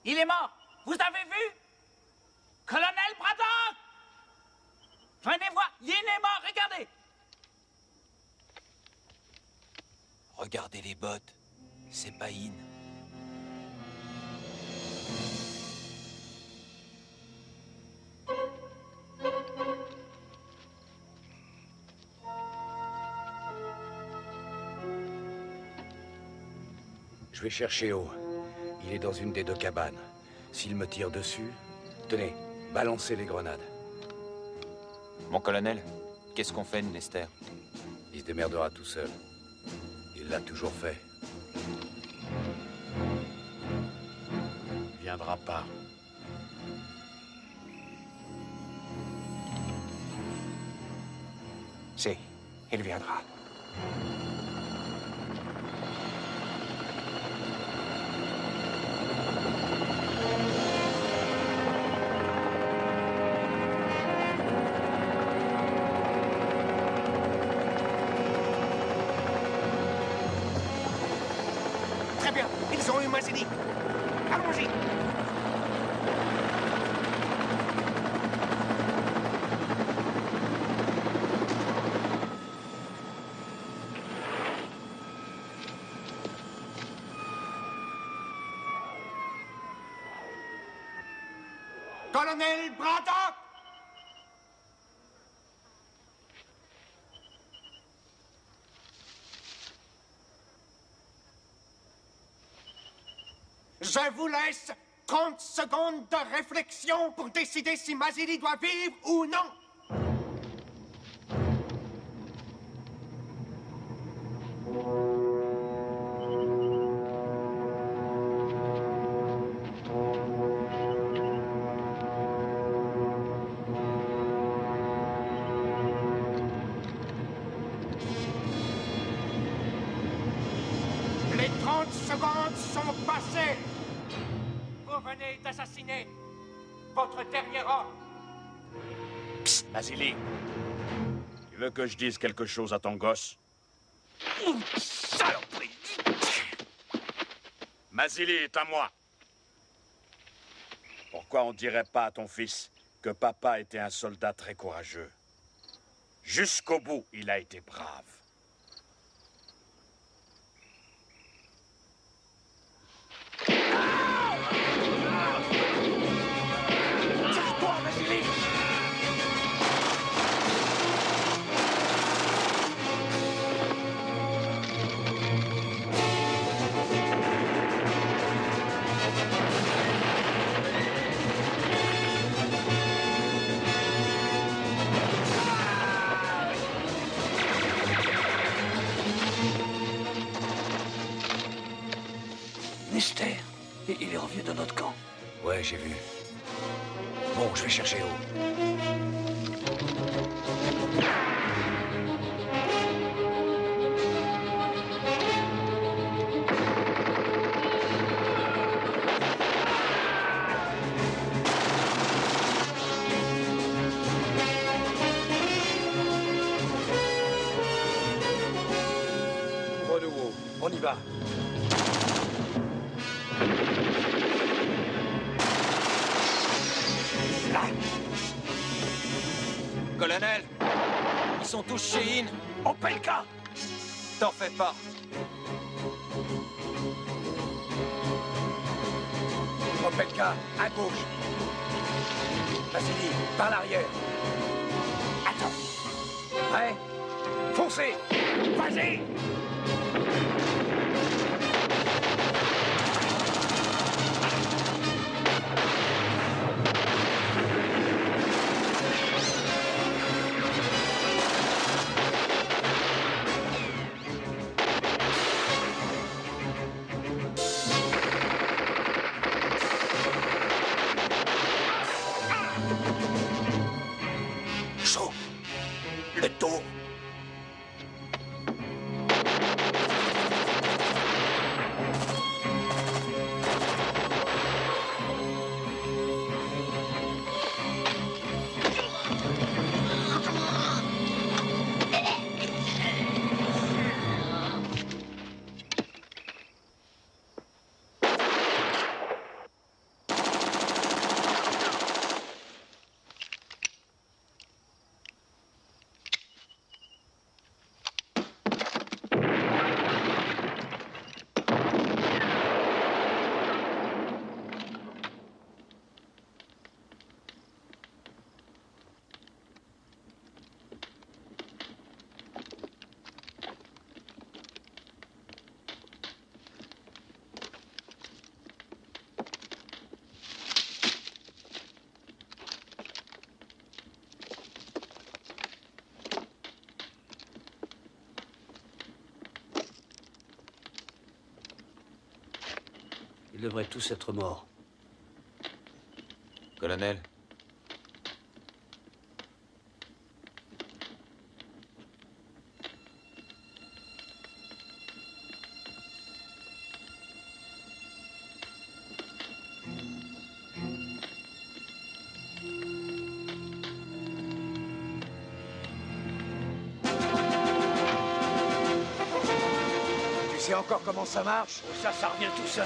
Il est mort! Vous avez vu? Colonel Braddock! Venez voir, Yin est mort, regardez! Regardez les bottes. C'est pas Yin. Je vais chercher O. Il est dans une des deux cabanes. S'il me tire dessus, tenez, balancez les grenades. Mon colonel, qu'est-ce qu'on fait de Nester? Il se démerdera tout seul. Il l'a toujours fait. Il viendra pas. Si, il viendra. Très bien, ils ont eu Mazini. Allons-y. Colonel Braddock! Je vous laisse 30 secondes de réflexion pour décider si Mazili doit vivre ou non. Les 30 secondes sont passées. Vous venez d'assassiner votre dernier homme. Psst, Mazili. Tu veux que je dise quelque chose à ton gosse? Saloperie! Mazili est à moi. Pourquoi on dirait pas à ton fils que papa était un soldat très courageux? Jusqu'au bout, il a été brave. Tire-toi, Mazili! Nester, il est revenu dans notre camp. Ouais, j'ai vu. Bon, je vais chercher O. Renouveau, on y va. Colonel, ils sont tous chez In. On paie le cas! T'en fais pas. Opelka, à gauche. Vassili, par l'arrière. Attends. Prêt? Foncez! Vas-y! Chaud. Le tour. Ils devraient tous être morts. Colonel, Tu sais encore comment ça marche? Ça revient tout seul.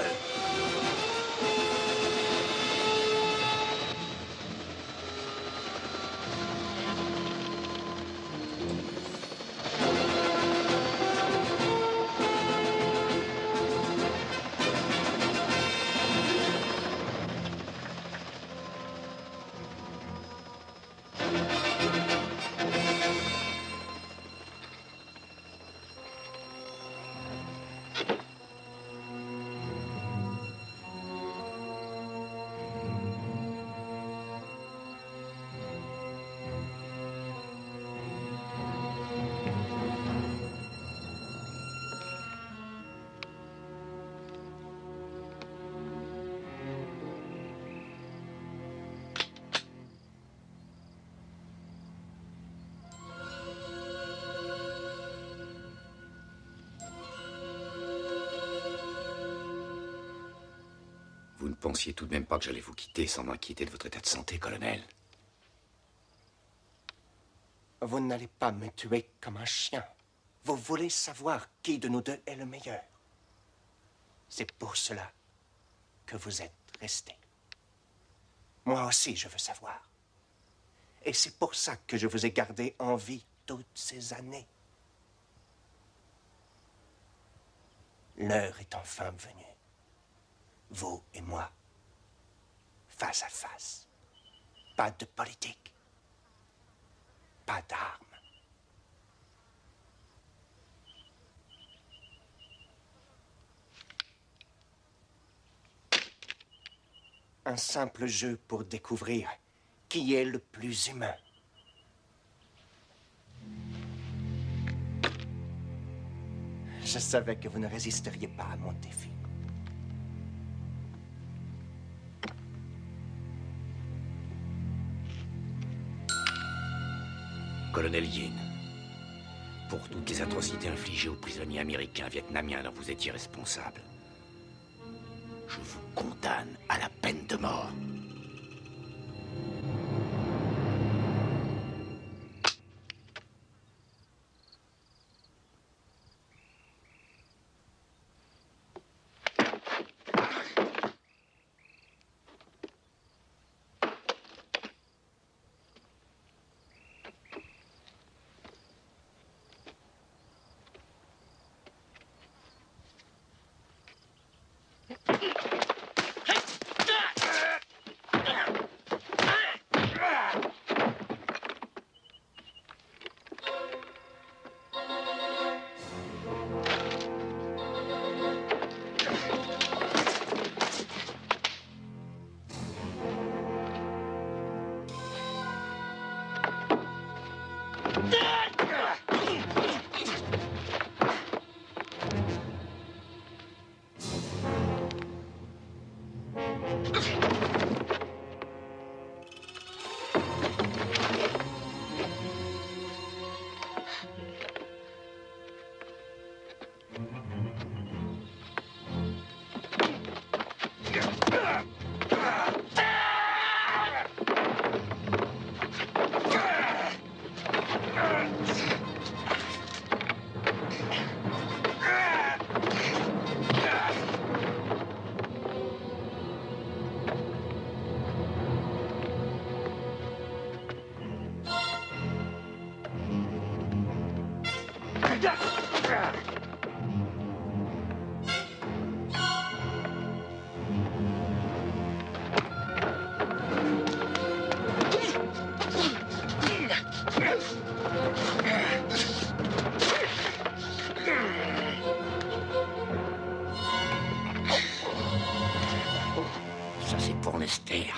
Vous ne pensiez tout de même pas que j'allais vous quitter sans m'inquiéter de votre état de santé, colonel? Vous n'allez pas me tuer comme un chien. Vous voulez savoir qui de nous deux est le meilleur. C'est pour cela que vous êtes resté. Moi aussi, je veux savoir. Et c'est pour ça que je vous ai gardé en vie toutes ces années. L'heure est enfin venue. Vous et moi, face à face. Pas de politique. Pas d'armes. Un simple jeu pour découvrir qui est le plus humain. Je savais que vous ne résisteriez pas à mon défi. Colonel Yin, pour toutes les atrocités infligées aux prisonniers américains, vietnamiens dont vous étiez responsable, je vous condamne à la peine de mort. Ça, c'est pour Lester.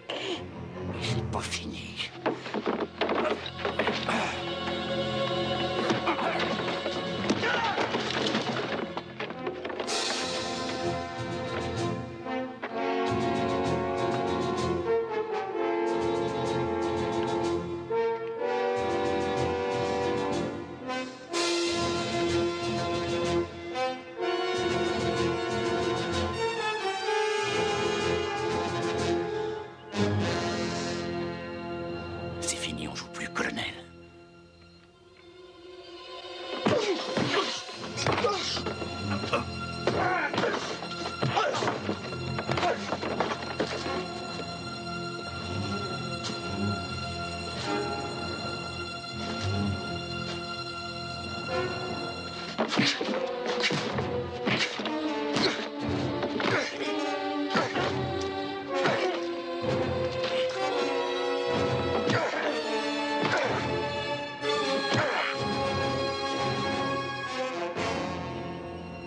Et c'est pas fini. n'y en joue plus, colonel.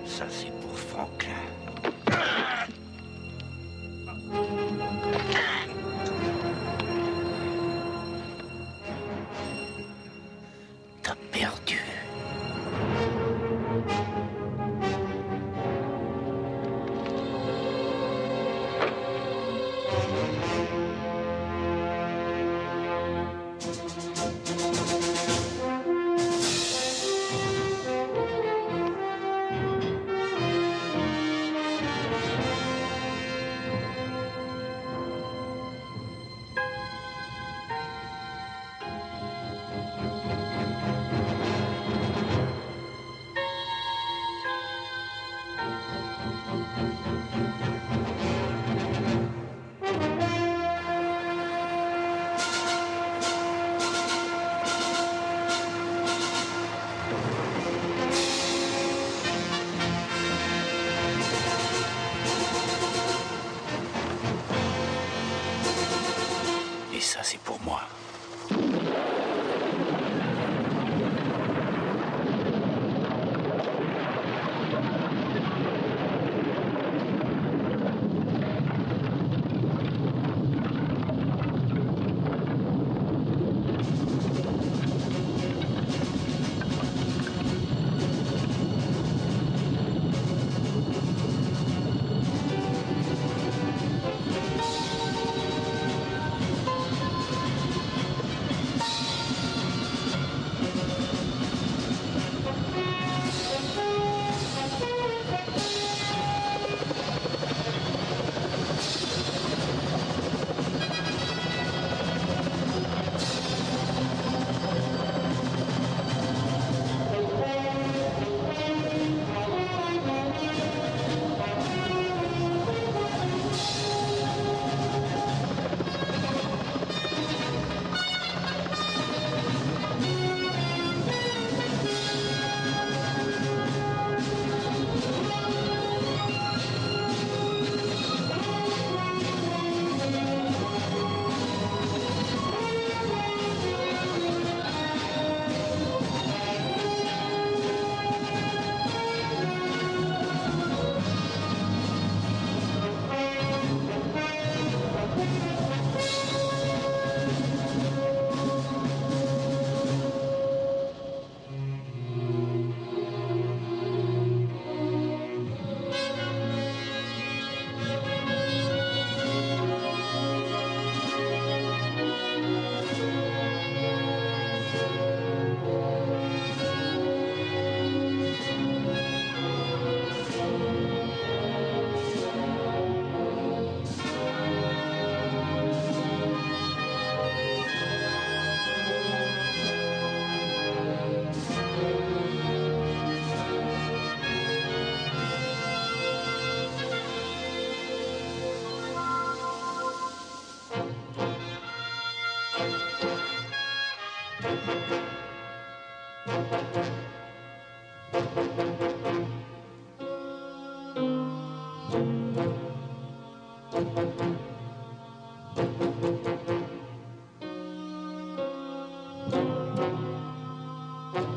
Ça, c'est pour Franklin. T'as perdu. Et ça, c'est pour moi.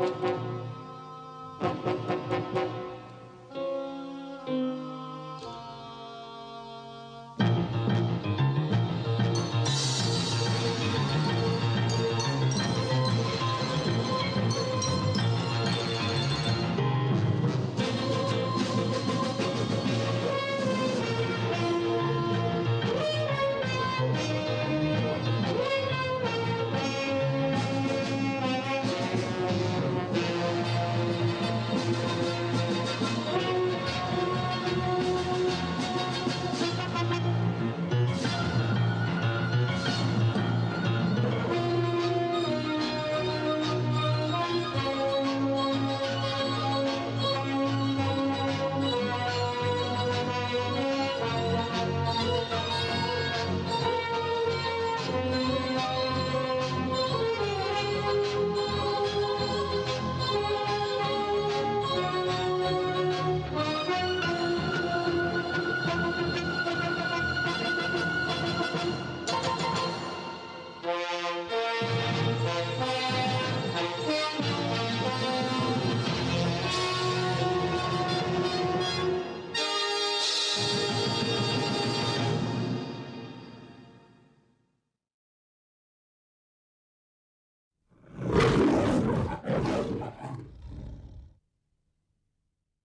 Thank you.